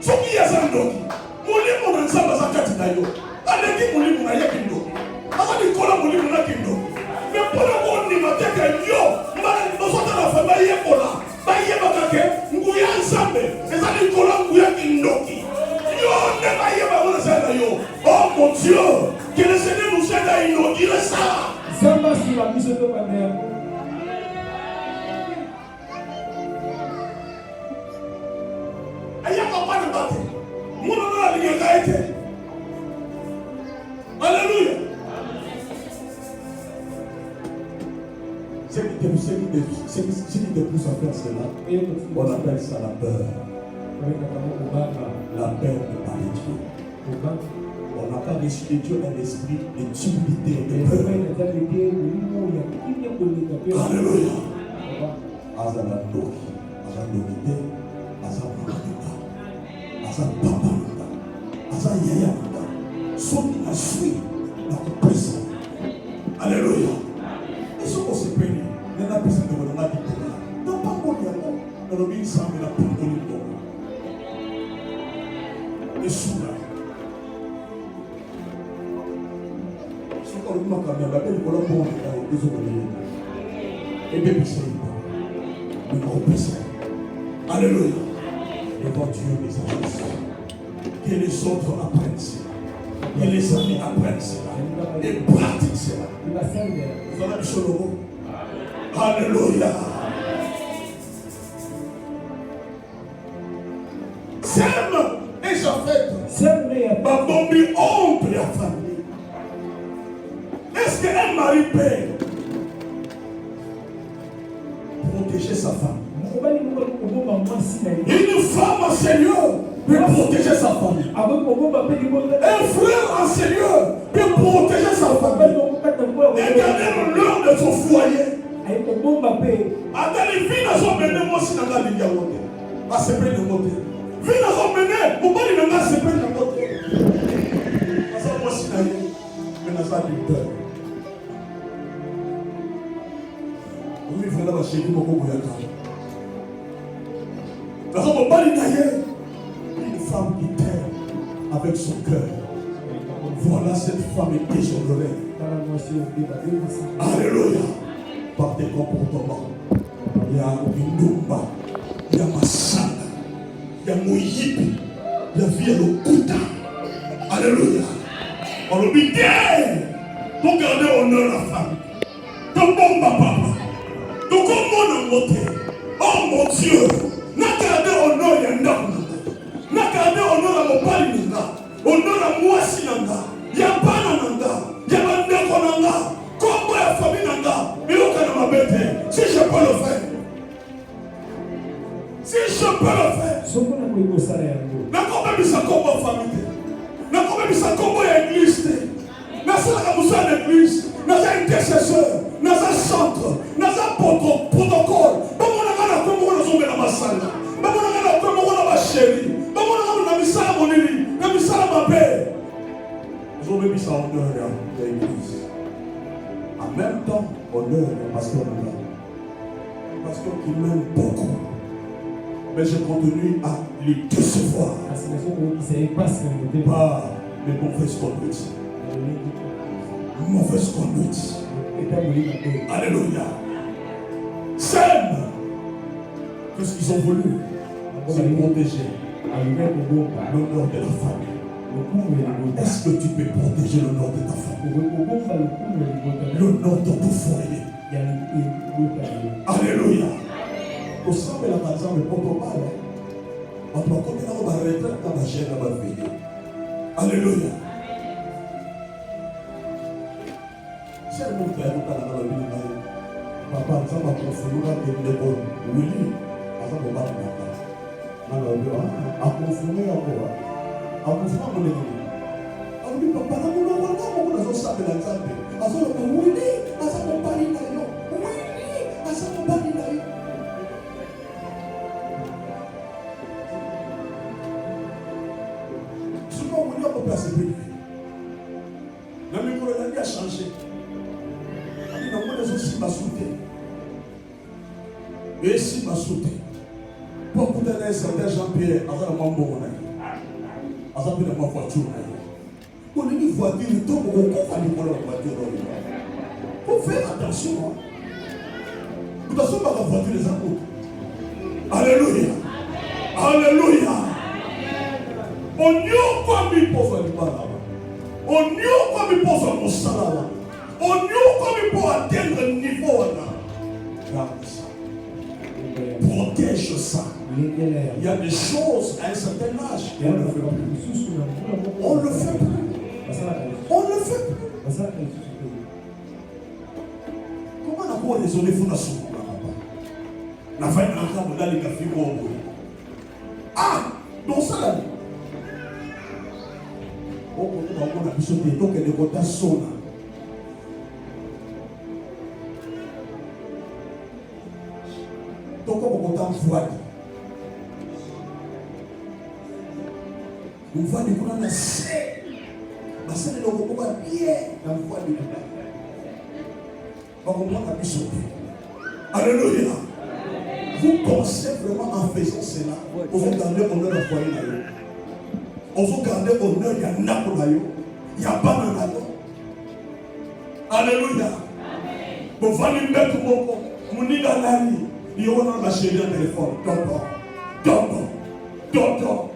Soki ya zandoki. Mulimo na nzamba zakati na yo. Aleki mulimo na yeki ndoki. Aka nikola mulimo na kindoki. Mais pona koni mateka yo. Mbana nosota na famba yekola. Baye bakake nguya nzambe. Eza nikola nguya kindoki. Yo ne baye ba wona sana yo. Oh mon Dieu. Que le Seigneur nous aide à inaugurer ça. Zamba sur la mise de ma mère. Alléluia. Ce qui te pousse à faire cela, on appelle ça la peur. La peur de parler Dieu. On n'a pas reçu de Dieu un esprit de timidité et de peur. Alléluia. Azala Doki, Azala Domité, Azala Mamanda, Azala Papa, Azala Yaya, Soki na sui, na kupesa. Alléluia. Et ce qu'on se pénit, il y a personne qui va dire que non, pas pour nous, on a mis une sang de la pointe de l'eau. Et soudain, ce qu'on a dit, la belle colombe, on a des ouvriers. Et bien, c'est une compétition. Alléluia. Devant Dieu, mes amis, que les autres apprennent cela. Que les amis apprennent cela. Et pratiquent cela. Vous avez vu le mot? Alléluia. Sème et Japheth. Ma bombi honte la famille. Est-ce qu'un mari peut protéger sa femme? Une femme en Seigneur peut protéger sa famille. Un frère en Seigneur peut protéger sa famille. Et garder l'honneur de son foyer. Attends, les filles ne sont menées, moi aussi, dans la vie de l'autre. À se prendre de côté. Les filles ne sont menées, pourquoi ils ne se prendre de côté? Parce que moi aussi, dans la vie, mais dans la vie de peur. Oui, il faut là, chez nous, beaucoup de temps. Parce qu'on ne peut pas une femme qui t'aime avec son cœur. Voilà cette femme est déshonorée. Alléluia. Par tes comportements. Il y a Ndumba, il y a Massana, il y a Moyibi, il y a Via Lokuta. Alléluia. On l'oublie. Pour garder honneur à la femme. Ton bon papa. Donc comment on monte? Oh mon Dieu. N'a gardé honneur à Ndamba. N'a gardé honneur à mon pari Nanga. Honneur à moi si Nanga. Yabana Nanga. Yabandeko Nanga. Comment la famille Nanga. Mais aucun ne m'a bêté. Si je peux le faire. Si je peux le faire. N'a pas mis sa combat famille. N'a pas mis sa combat église. N'a pas mis sa église. N'a pas intercesseur. N'a pas centre. N'a pas protocole. Ils ont mis ça en honneur de l'église. En même temps, honneur au pasteur là. Pasteur qui m'aime beaucoup. Mais je continue à lui décevoir. Par mes mauvaises conduites. Mauvaise conduite. Alléluia. Sème. Qu'est-ce qu'ils ont voulu? C'est protéger l'honneur de la famille. Est-ce que tu peux protéger l'honneur de ta famille? L'honneur de ton foyer. Alléluia. Au sein de la maison, le protocole, on doit continuer à retraite dans la chaîne de ma vie. Alléluia. C'est le monde qui a été dans la vie. Papa, ça m'a confondu avec les bonnes. Oui, ça m'a pas dit. A confondu à quoi? A confondu à mon église. A dit, papa, là, on va voir comment on a ça de la table. A ça, on oui, a ça, on parle d'ailleurs. Oui, a ça, on parle d'ailleurs. Souvent, on dit, on peut persévérer. Le micro de la vie a changé. Il y a des aussi m'a sauté. Et si m'a sauté. Pour que tu aies certain Jean-Pierre, à la mambo, à la voiture. On a une voiture, il tombe au coffre de la voiture. Il faut faire attention. De toute façon, pas la voiture les apôtres. Alléluia. Alléluia. On n'y a pas mis pour faire du mal. On n'y a pas mis pour faire mon salaire. On n'y a pas mis pour atteindre le niveau. Garde ça. Protège ça. Il y a des choses à un certain âge. On ne le fait plus. On ne le fait plus. On ne le fait plus. Comment on a raisonné pour la soupe? La fin de l'ensemble dans les cafés. Ah! Donc ça là. On a pu sauter. Donc elle est contente son. Donc on est content voile. On voit des couleurs assez. Parce que on voit bien dans le voile de l'État. On a pu sauter. Alléluia. Vous pensez vraiment en faisant cela, on va garder honneur au foyer. On va garder honneur, il y a Napoléon, il y a Bananado. Alléluia. On va lui mettre mon nid dans la vie. Il y a ma chérie au téléphone. Tonton.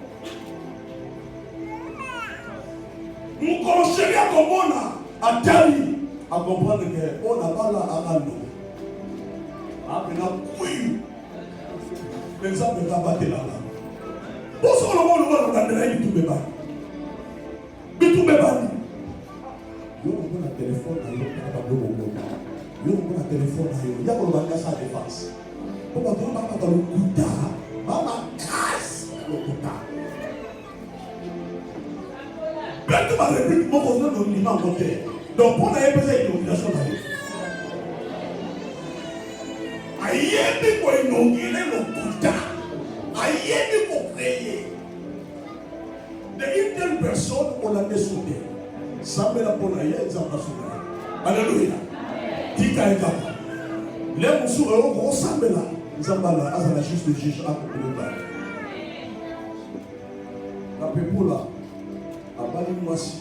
Mon conseiller à Komona, à Tali, à comprendre qu'on n'a pas là à Rando. Après, on a couillé. L'exemple est abattu là. Bonsoir, le monde va nous donner tout bébé. Tout bébé. Yo, on a un téléphone à yo, on a un téléphone à yo. Il y a un bagage à défense. On va dans le couta. Maman casse le couta. Bientôt, ma réplique, mon cousin nous dit en côté. Donc, pour la besoin d'inauguration là. Aïe, pour inaugurer le couta. Aïe, pour créer. Une telle personne, on l'a dessouté. Ça me l'a pour la exemple. Alléluia. Tika et Kaka. Les moussous, on s'en met là. Zambala, Azala, juste le juge, à côté de là. La pépou là, à Bali-Moissi.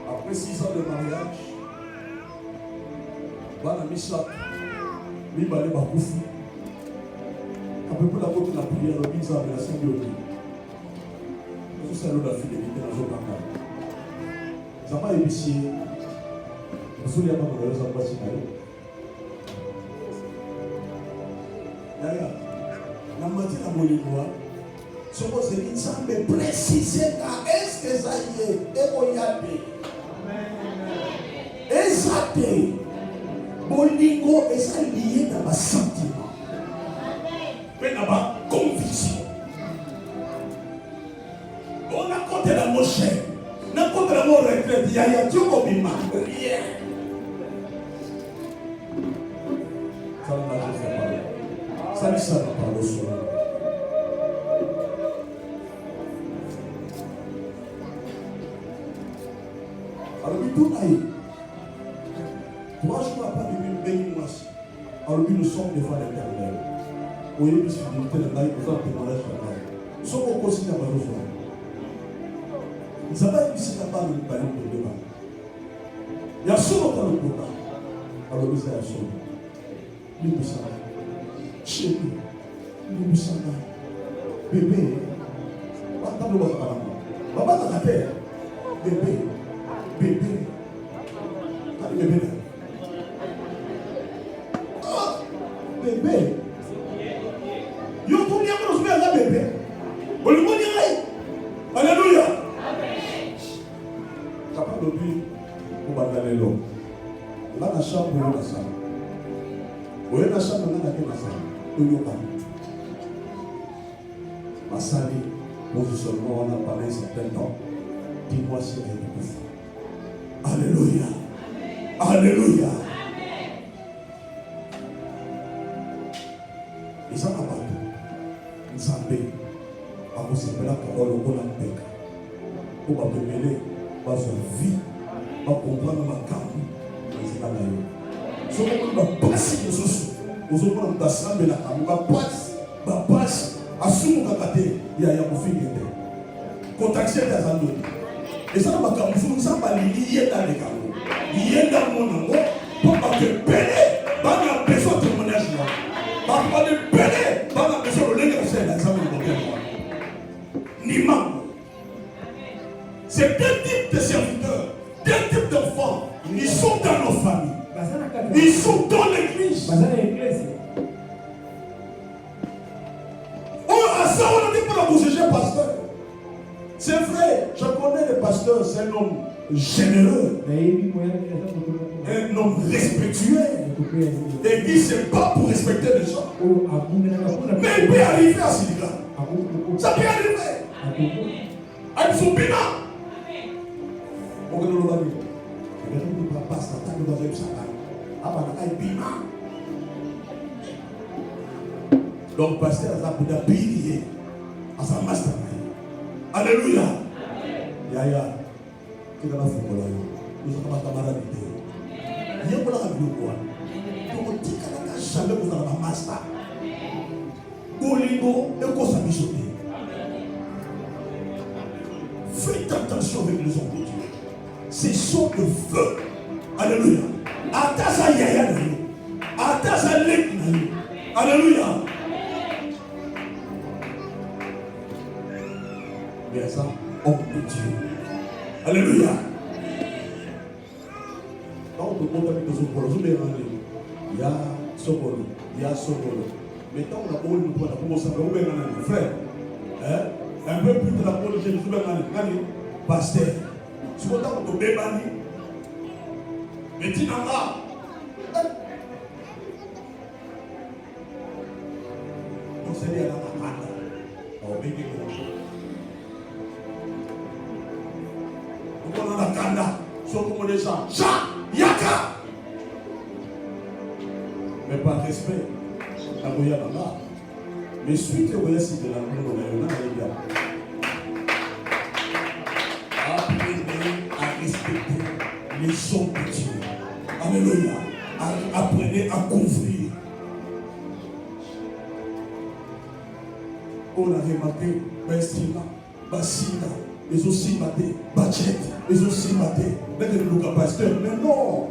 Après 6 ans de mariage, Bala Missa, Mibale Bakoufi. À peu près la côte de la prière, le visa de la Saint-Dieu. Tout ça, l'eau de la fidélité dans le Kaka. Zamba ébicier. Vous souvenez pas de la Zamba Sinaï. La moitié de la molécule, ce que c'est une semble préciser est-ce que ça y est, et exacté. Bolingo est ça lié dans ma sentiment. Mais dans ma conviction. On a compté la moche. On a compté la mort retraite. Il y a Dieu comme il m'a rien. Ça ne m'a pas parlé. Ça ne sert pas au soir. Alors, tout aille. 3 jours après de bénir, alors nous sommes devant l'Éternel. Oui, nous sommes devant l'Éternel, nous sommes devant l'Éternel. Nous sommes au quotidien à besoin. Nous avons été ici là-bas de parler de débat. Il y a seulement dans le quota. Alors nous avons seulement. Nous sommes chez nous. Nous sommes bébé. Pas de l'autre à la main. Pas de la terre. Bébé. Allez, bébé. Bébé. Yo, combien de choses à bébé? On lui dit Oye na chambre na ke na sala. Oyo ka. Masali positionnement on a parlé un certain temps. Dis-moi si elle est poussée. Alléluia. Alléluia. Et ça n'a pas tout. Nous savons. Avant c'est là qu'on le voit dans le bec. Pour pas te mêler, pas une vie, pas comprendre ma carte. C'est pas là. Si on va passer les choses, on va passer la carte, on va passer, assume mon carte, il y a un film. Contacter les amis. Et ça, on va pas lier dans les cartes. Lier dans mon nom, pour pas te payer, pas de besoin de témoignage. Pas de payer, pas de besoin de l'église, l'examen de ni membre. C'est deux types de serviteurs, deux types d'enfants. Ils sont dans nos familles. Ils sont dans l'église. Oh, à ça, on ne dit pas vous juger pasteur. C'est vrai, je connais le pasteur, c'est un homme généreux, un homme respectueux. Et il se bat pour respecter les gens. Mais il peut arriver à ce niveau-là. Ça peut arriver. À son bilan. Donc, pasteur a payé à sa master. Alléluia. Yaya. Tu vas faire quoi? Nous sommes camarades. Il y a quoi là? Donc, tu n'as jamais vous avez un master. Bolingo et quoi ça bichoté. Faites attention avec les hommes de Dieu. C'est chaud de feu. Alléluia. Atasa yaya nayo. Atasa lek nayo. Alléluia. Mais ça, homme de Dieu. Alléluia. Quand on te montre avec nos oppolos, il y a Sokolo, il y a Sokolo. Mais quand on a commencé à faire frère, un peu plus de la police, je me suis pasteur. Si vous avez un bébé, mais tu n'as pas. Donc c'est lié à la mamande. On bébé. On a la kanda. Soit comme les gens. Chat, yaka. Mais par respect, la goya là. Mais suite au voyage de la maison, on a apprenez à respecter les gens de Dieu. Alléluia. Apprenez à couvrir. On a remarqué, Bestina, Basina, ils ont aussi maté, Bachet, ils ont aussi maté. Mais que nous avons pasteur, mais non.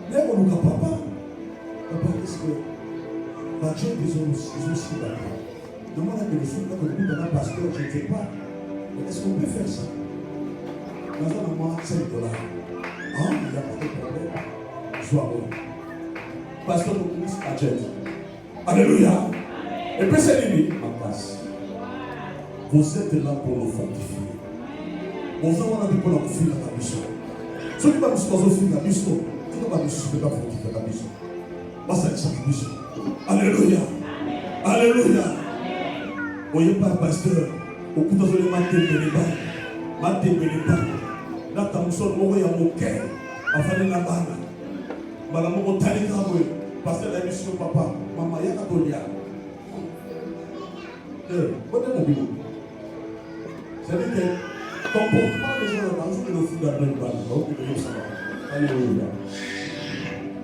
Mais on nous a papa. Papa, qu'est-ce que. Bachet, ils ont aussi maté. Demande à que les filles, quand on dit un pasteur, je ne sais pas. Mais est-ce qu'on peut faire ça? Dans un moment, $5. Il n'y a pas de problème. Sois bon. Pasteur, nous connaissons Bachet. Alléluia. Et puis c'est lui, ma passe. Vous êtes là pour nous fortifier. Vous avez dit pour nous fortifier la mission. Ceux qui vont nous fortifier la mission, qui vont nous fortifier la mission. Moi, c'est la mission. Alléluia. Alléluia. Voyez pas, pasteur, au coup de le matin, là, tu as un seul mot, il y a mon cœur. Enfin, il y a la balle. Madame, on t'a dit, pasteur, la mission, papa, maman, il y a la tolia. C'est-à-dire que ton comportement de gens dans le fou dans le bain, donc il veut savoir. Alléluia.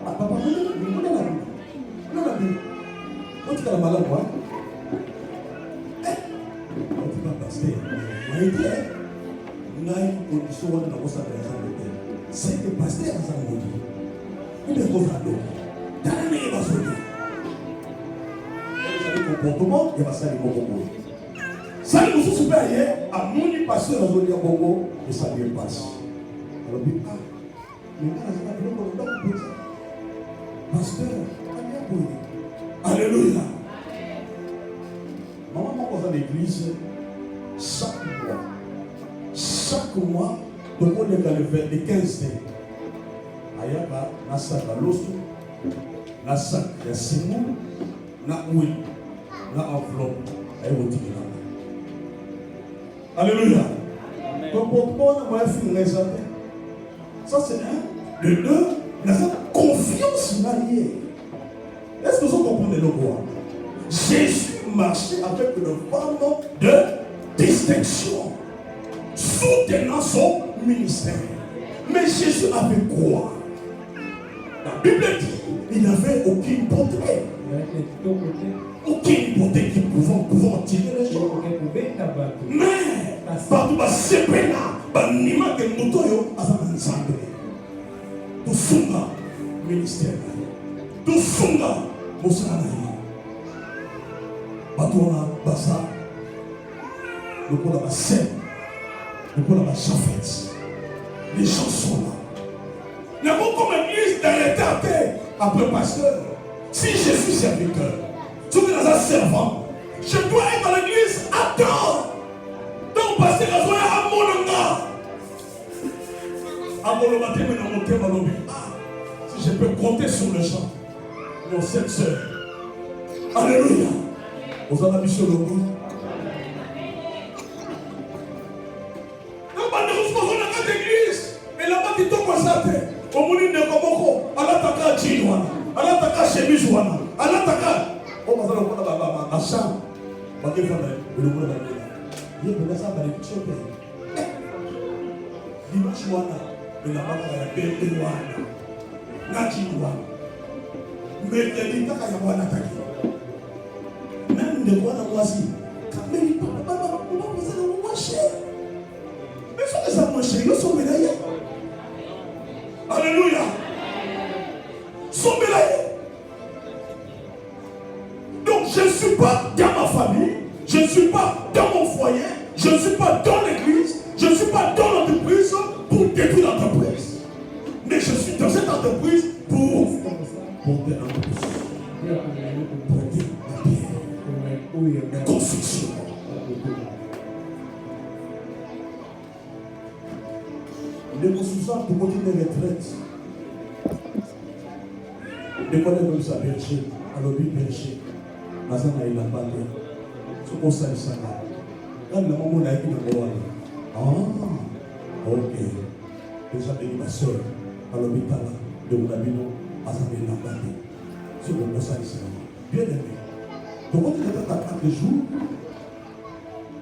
Ah, papa, on est la vie. On est la vie. On est la malade, quoi. On est pas pasteur. On est dit, on a une condition où on a c'est que pasteur a sa maudit. Il est convaincu. Dans la main, il va se dire. Comportement, il va salir beaucoup. Ça nous supérieur à mon pasteur à Zodia Bobo et ça lui passe. Alors, mais pasteur, alléluia. Maman m'a posé à l'église chaque mois, donc on est dans le 15 Ayaka, Nasaka, Losu, na sac ya simu na huile na enveloppe ayokotikela. Alléluia. Donc pourquoi on a fait les autres? Ça c'est un. Le deux, la confiance mariée. Est-ce que vous comprenez le roi? Jésus marchait avec une femme de distinction, soutenant son ministère. Mais Jésus avait quoi? La Bible dit il n'avait aucune beauté. Aucune beauté qui pouvait attirer les gens. Mais, partout, c'est là, nima que motoyo a ensemble. Tout sunga ministère. Tout sunga mosana. Batona basa. Le coup la scène. Le coup la chafette. Les gens sont là. Nous avons comme église dans l'éternité. Après pasteur, si je suis serviteur, si vous êtes un servant, je dois être dans l'église à temps. Donc pasteur a besoin à mon nom. À mon nom, si je peux compter sur le champ, mon cette sœur. Alléluia. Vous en avez sur le goût. Au monde de Komoko, alataka chinois, alataka chemise wana, alataka. On va faire le baba, la chambre. On va faire le monde de la vie. Il peut laisser aller choper. Dimanche wana, il n'a pas la belle wana, na chinois. Mais il n'a pas la wana taki. Même de wana voici. Quand il papa, on va vous aller marcher. Mais faut que ça marche, ils sont médaillés. Alléluia. Donc je ne suis pas dans ma famille, je ne suis pas dans mon foyer, je ne suis pas dans l'église, je ne suis pas dans l'entreprise pour détruire l'entreprise. Mais je suis dans cette entreprise pour porter l'entreprise. Porter la pierre. La construction. Les constructeurs pour continuer les retraites. Les collègues comme ça, berger, à l'objet berger, Mazana il a pas de ce qu'on sait ça là. Quand le moment là, il a ah, ok. Déjà, il ma soeur, à l'hôpital de mon ami, Mazana il a pas de ce qu'on sait ça. Bien aimé. Donc, on est à 4 jours,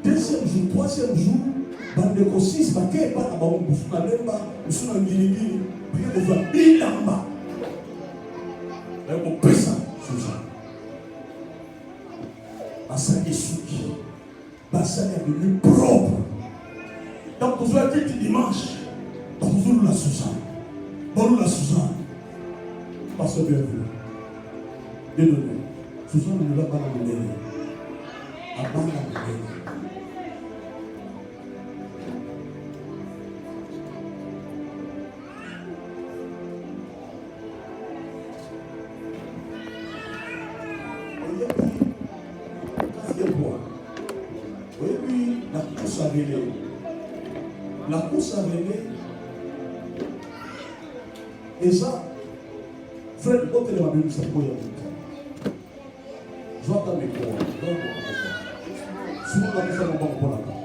deuxième jour, troisième jour, bande de 6 baquets, pas à Baou, Boussouna Lemba, Boussouna Ngiligi, puis on va Bilamba. Et on peut ça, Susan. Bassin est souki. Bassin est devenu propre. Donc, vous avez dit dimanche, vous la Susan. Bonjour la Susan. Parce que bien vu. Désolé. Susan ne l'a pas amené. Avant l'amener. La course à relais, et ça, frère, quand tu es ma Bible, ça peut y aller. Je vais t'amener quoi? Souvent, on a fait un bon pour la part.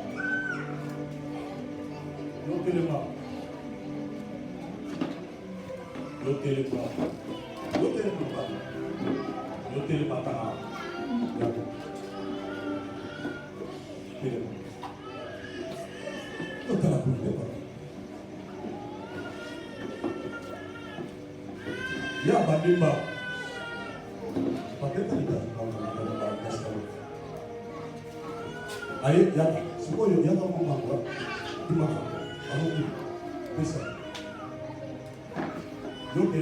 Il y a un badimba. Aïe, il y a c'est quoi il y a dans mon endroit? Il m'a fait ça. Donc,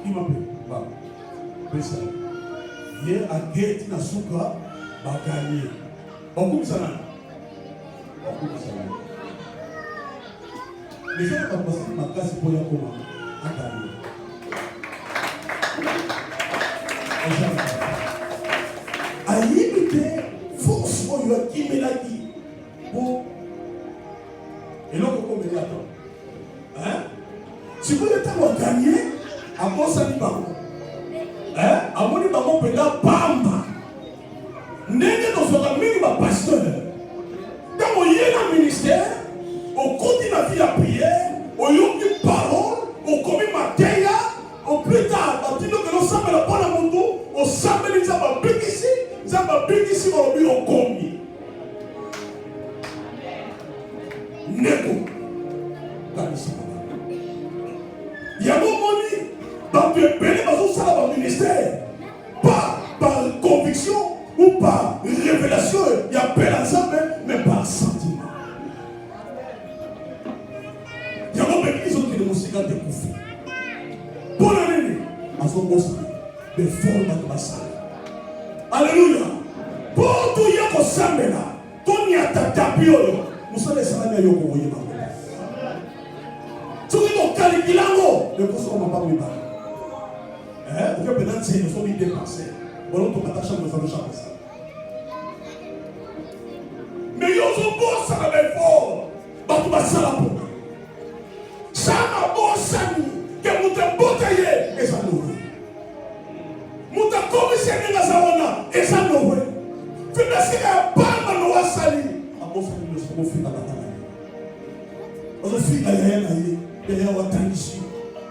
il m'a fait ça. Il y a un gate na suka bagani. Beaucoup ça. Beaucoup ça. Mais ça va passer ma classe pour y aller à Gagné. Aïe, force pour lui qui me l'a dit. Bon. Et là, on peut me dire, hein? Si vous êtes à gagner, à quoi ça dit pas? amoni bango penda pamba ndenge tozwaka mingi bapasteur ntango ye na ministère okoti na vie ya prière oyoki parole okomi mateya plus tard batindokeli osambela mpo na motu osambeli nzambe abikisi balobi okomi ndeko kanisa yango moni bato ebele bazosala baministère par conviction ou par révélation ya pela nzambe mais par sentiment yango mpe ezokende mosika te kufi mpo na nini azobosana before bato basala alleluya mpo toya kosambela toniata tapi oyo mosala esalami ya yo kokoyeba soki tokalikilango ekosoko mabango mibale oke mpena nzene soki dépense bolo tokata chambre ezalo chambre esala mais yo ozobosana befort bato basala mpona sama bosani ke moto ebota ye eza nowe moto akomisi ndenge aza wana eza nowe fimesika ya pamba no asali abosani nyonso bofika bata na ye ozofika yaya na ye yaya watangisi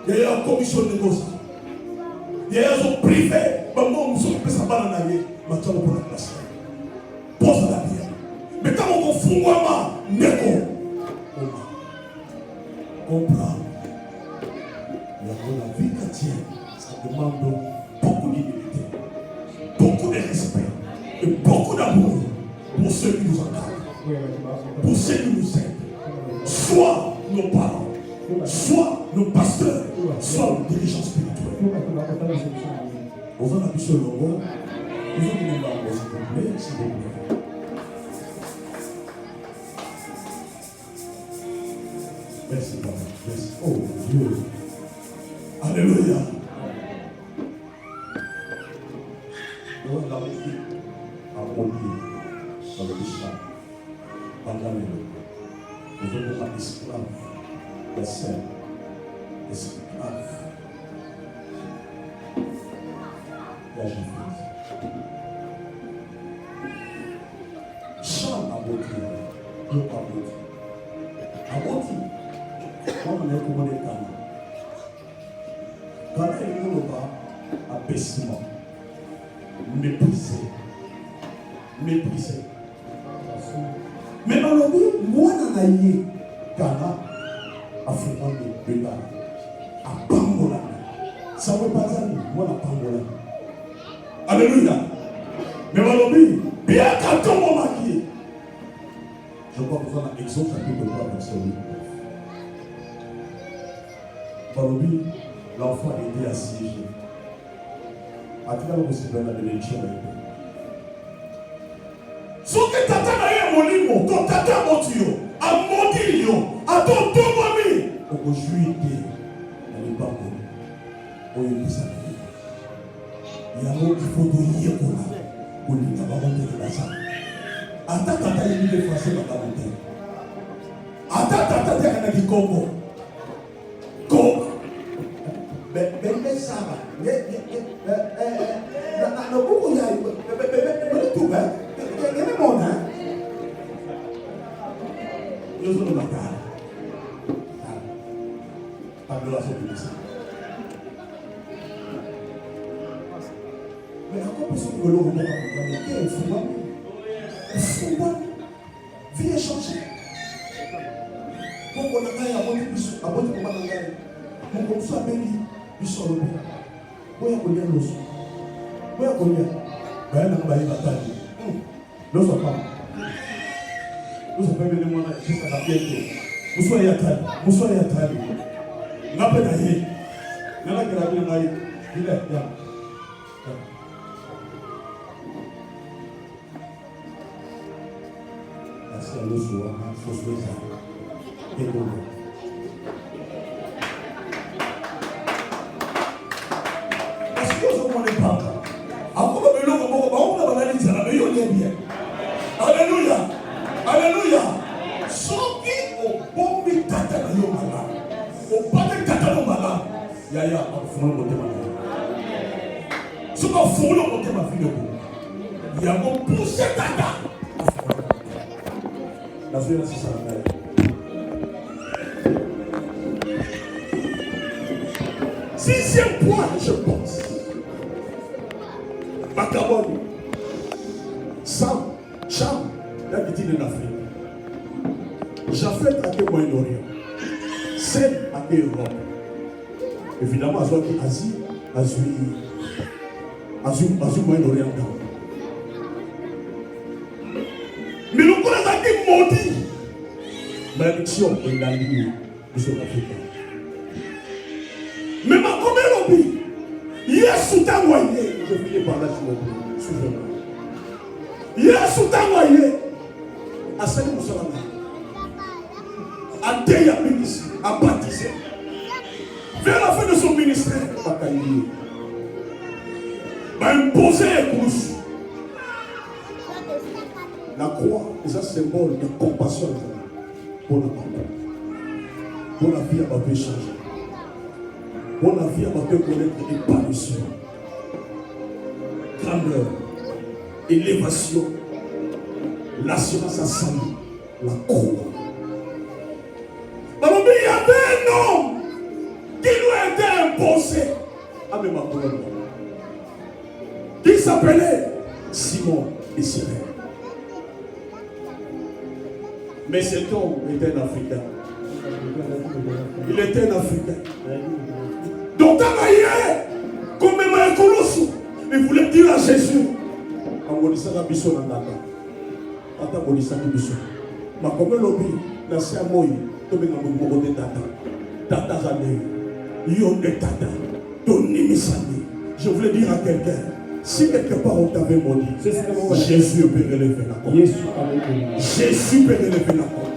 yaya akomisi ndenge ozala yaya azoprive bango mosusu kopesa bana na ye matiango mpona klase pozala bia me ntango kofungwama ndeko oma comprendre. La vie chrétienne, ça demande beaucoup d'humilité, beaucoup de respect et beaucoup d'amour pour ceux qui nous encadrent, pour ceux qui nous aident, soit nos parents, soit nos pasteurs, soit nos dirigeants spirituels. Vous en avez sur le logo, vous en avez là, s'il vous plaît, s'il vous plaît. Merci, Papa. Merci. Oh, Dieu. Alléluia. Nous avons dit à Poli, dans le Bishop, pendant le nous avons des esclaves, des serfs, des esclaves. La jeune Chant à Boti, le Paboti. À Boti. On est comme les canons. Quand il n'y a pas abaissement, méprisé. Mais dans le but, moi, je suis Ghana, Africain de Ghana, à Bangola. Ça ne veut pas dire moi, à Bangola. Alléluia. Mais dans le but, bien quand on m'a maquillé, je crois que vous avez un exemple chapitre 3, verset 8. Dans le but, l'enfant était assiégé. À tout à l'heure, vous avez la bénédiction. Ce que tata na ye molimo, ton tata motio, a moti yo, a ton tomami. Oko juité, na libango. Oyo bisa. Yango kifoto yekona. Olinga baronde de la sa. Ata tata ye de français ba baronde. Ata tata de na kikongo. Ko. Bebe saba. Na buku ya bebe tu ba. Quelle mon hein? Nous sommes là. Pas de la sortie. Mais encore plus que l'on va il faut vie changer. Pour qu'on aille à bonne pour qu'on soit béni du sol. Boya konya loso. Boya konya. Baya na bayi batali. Loso pa. Loso pa bele mwana jusqu'à la bientôt. Muso ya tali. Ngape na ye. Nala kira bila ngai. Bila ya. Asa loso wa sosweza. Ego. Alléluia. Alléluia. Soki obombi tata na yo mala. Opate tata no mala. Yaya afuna motema na. Ce qu'on fout, on va ma fille. Il y a mon poussé tata. La violence, c'est ça. Sixième point, je pense. Macabon, Sam, Cham, l'habitude de l'Afrique. Japheth a été Moyen-Orient. Sem a été Europe. Évidemment, à Asie, Asie Moyen-Orient. Mais le coup a été maudit. Malédiction est la ligne du Sud-Africain. Mais ma commune lobby, Yesu t'envoyé. Je finis par là, souverain. Yesu t'envoyé. À Salim Moussalama. À Deya Ministre, à baptiser. Vers la fin de son ministère, va imposer les couches. La croix est un symbole de compassion pour la papa. Pour la vie à ma vie changer. Pour la vie à ma vie connaître épanouissement. Grandeur, élévation, l'assurance à salut, la croix. Alors, il y avait un homme qui lui était imposé à ma couronne. Qui s'appelait Simon et Cyril. Mais cet homme était un Africain. Il était un Africain. Donc, comme il voulait dire à Jésus, je voulais dire à quelqu'un, si quelque part on t'avait maudit, Jésus peut relever la côte. Jésus peut relever la côte.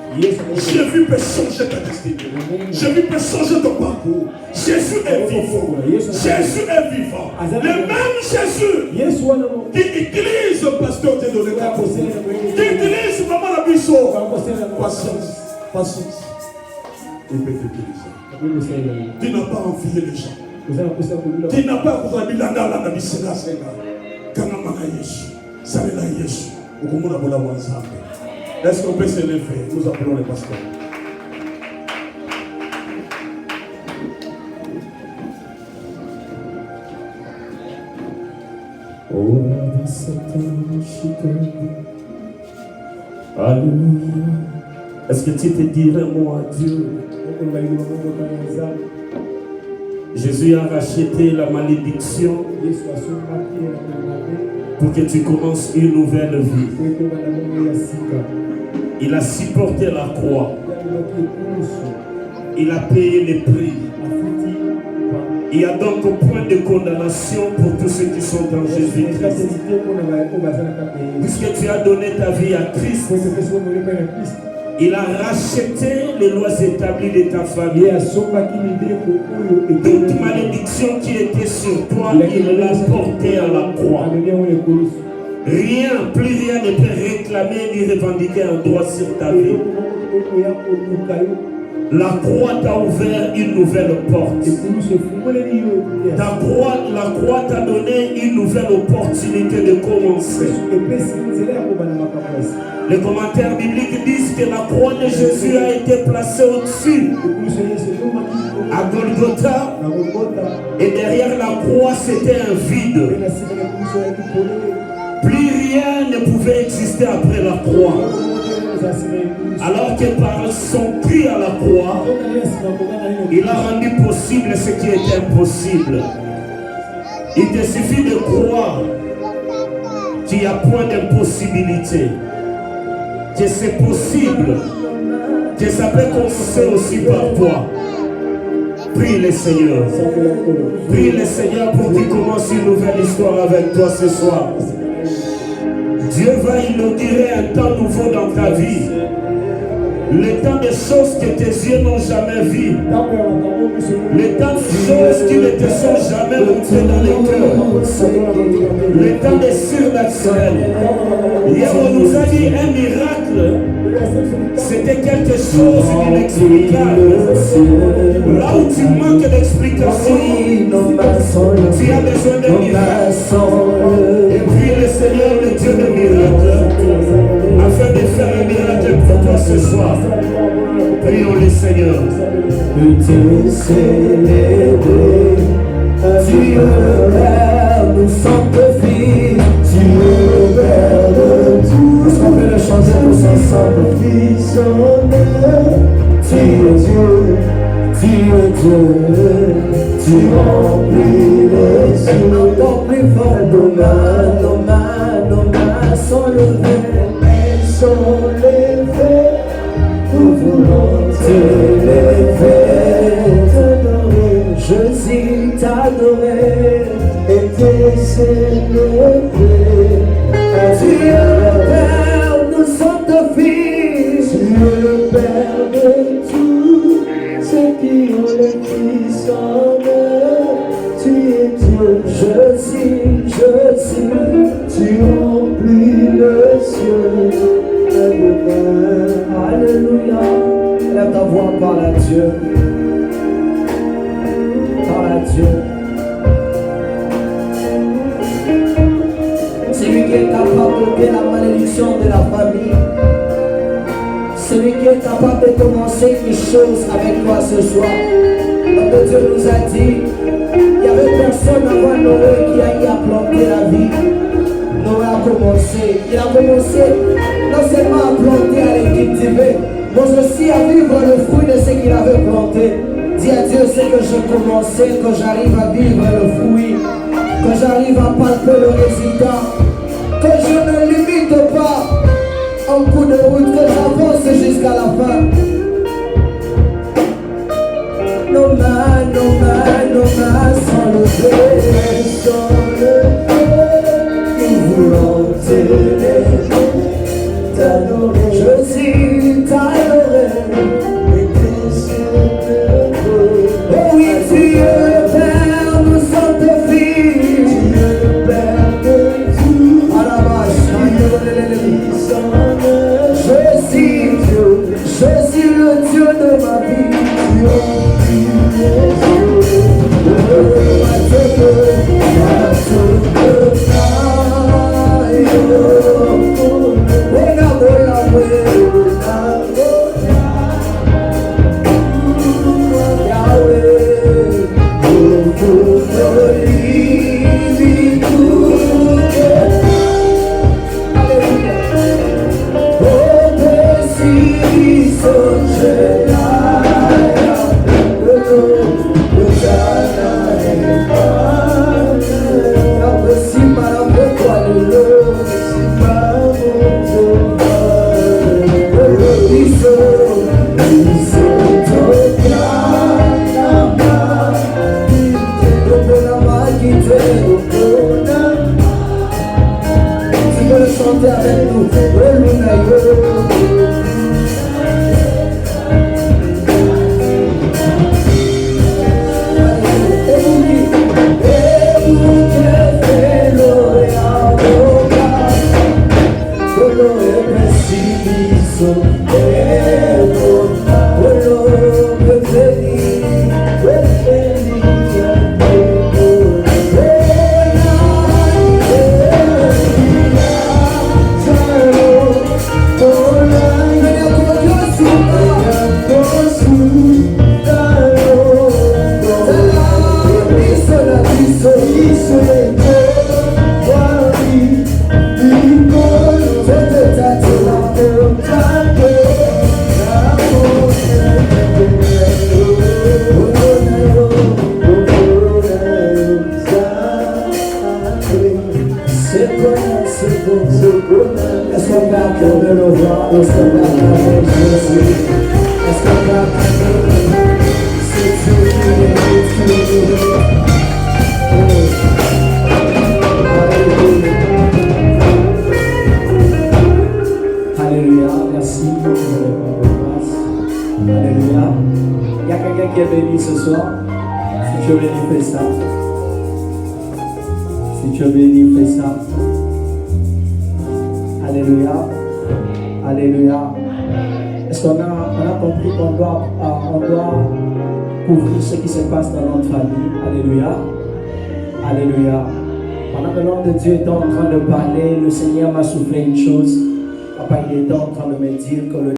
Jésus peut changer ta destinée. Jésus peut changer ton parcours. Jésus est vivant. Jésus est vivant. Le même Jésus qui utilise le pasteur de l'État, qui utilise Maman la Bissot. Patience. Il peut t'utiliser. Tu n'as pas envié les gens. Tu n'as pas envie la est-ce qu'on peut se lever? Nous appelons le pasteur. Alléluia. Est-ce que tu te dirais un mot à Dieu? Jésus a racheté la malédiction pour que tu commences une nouvelle vie. Il a supporté la croix. Il a payé le prix. Il y a donc un point de condamnation pour tous ceux qui sont dans Jésus-Christ. Puisque tu as donné ta vie à Christ, il a racheté les lois établies de ta famille. Toute malédiction qui était sur toi, il l'a portée à la croix. Rien, plus rien ne peut réclamer ni revendiquer un droit sur ta vie. La croix t'a ouvert une nouvelle porte. La croix t'a donné une nouvelle opportunité de commencer. Les commentaires bibliques disent que la croix de Jésus a été placée au-dessus, à Golgotha, et derrière la croix c'était un vide. Plus rien ne pouvait exister après la croix. Alors que par son prix à la croix, il a rendu possible ce qui était impossible. Il te suffit de croire qu'il n'y a point d'impossibilité, que c'est possible, que ça peut commencer aussi par toi. Prie le Seigneur. Prie le Seigneur pour qu'il commence une nouvelle histoire avec toi ce soir. Dieu va inaugurer un temps nouveau dans ta vie. Le temps des choses que tes yeux n'ont jamais vues. Le temps des choses qui ne te sont jamais montées dans les cœurs. Le temps des surnaturels. Hier on nous a dit un miracle C'était quelque chose d'inexplicable. Là où tu manques d'explication, tu as besoin de miracle. Et puis le Seigneur, le Dieu de miracle, afin de faire un miracle pour toi ce soir. Prions le Seigneur. Tu es le Père, nous sanctifie. Tu es le Père de tout. Est-ce qu'on peut le chanter tous ensemble? Fils en eux, tu es Dieu, tu es Dieu. Tu remplis les cieux. Encore plus fort, nos mains sont levées. Elles sont levées. Nous voulons t'élever, t'adorer. Jésus t'adorer et te célébrer. Tu es le Père, nous sommes tes fils. Tu es le Père de tous ceux qui ont le Fils en eux. Tu es Dieu, Jésus, tu remplis le ciel. Alléluia. Lève ta voix, parle à Dieu. Parle à Dieu. C'est lui qui est capable d'ôter la malédiction de la famille. C'est lui qui est capable de commencer une chose avec toi ce soir. Notre Dieu nous a dit, il n'y avait personne avant Noé qui a eu à planter la vie. Noé a commencé. Il a commencé non seulement à planter, à les cultiver, mais aussi à vivre le fruit de ce qu'il avait planté. Dis à Dieu, c'est que je commençais, que j'arrive à vivre le fruit, que j'arrive à palper le résultat, que je ne limite pas en coup de route, que j'avance jusqu'à la fin. Nos mains sont levées, nous voulons t'élever, t'adorer, Jésus, t'adorer et te célébrer. Oh oui, tu es le Père, nous sommes tes fils. Tu es le Père de tout. Jésus, le Dieu de ma vie. Alléluia, merci pour le temps de grâce. Alléluia. Il y a quelqu'un qui est béni ce soir. Si tu es béni, fais ça. Si tu es béni, fais ça. Alléluia. Alléluia. Est-ce qu'on a compris qu'on doit couvrir ce qui se passe dans notre famille? Alléluia. Alléluia. Pendant que l'homme de Dieu était en train de parler, le Seigneur m'a soufflé une chose. Papa, il était en train de me dire que le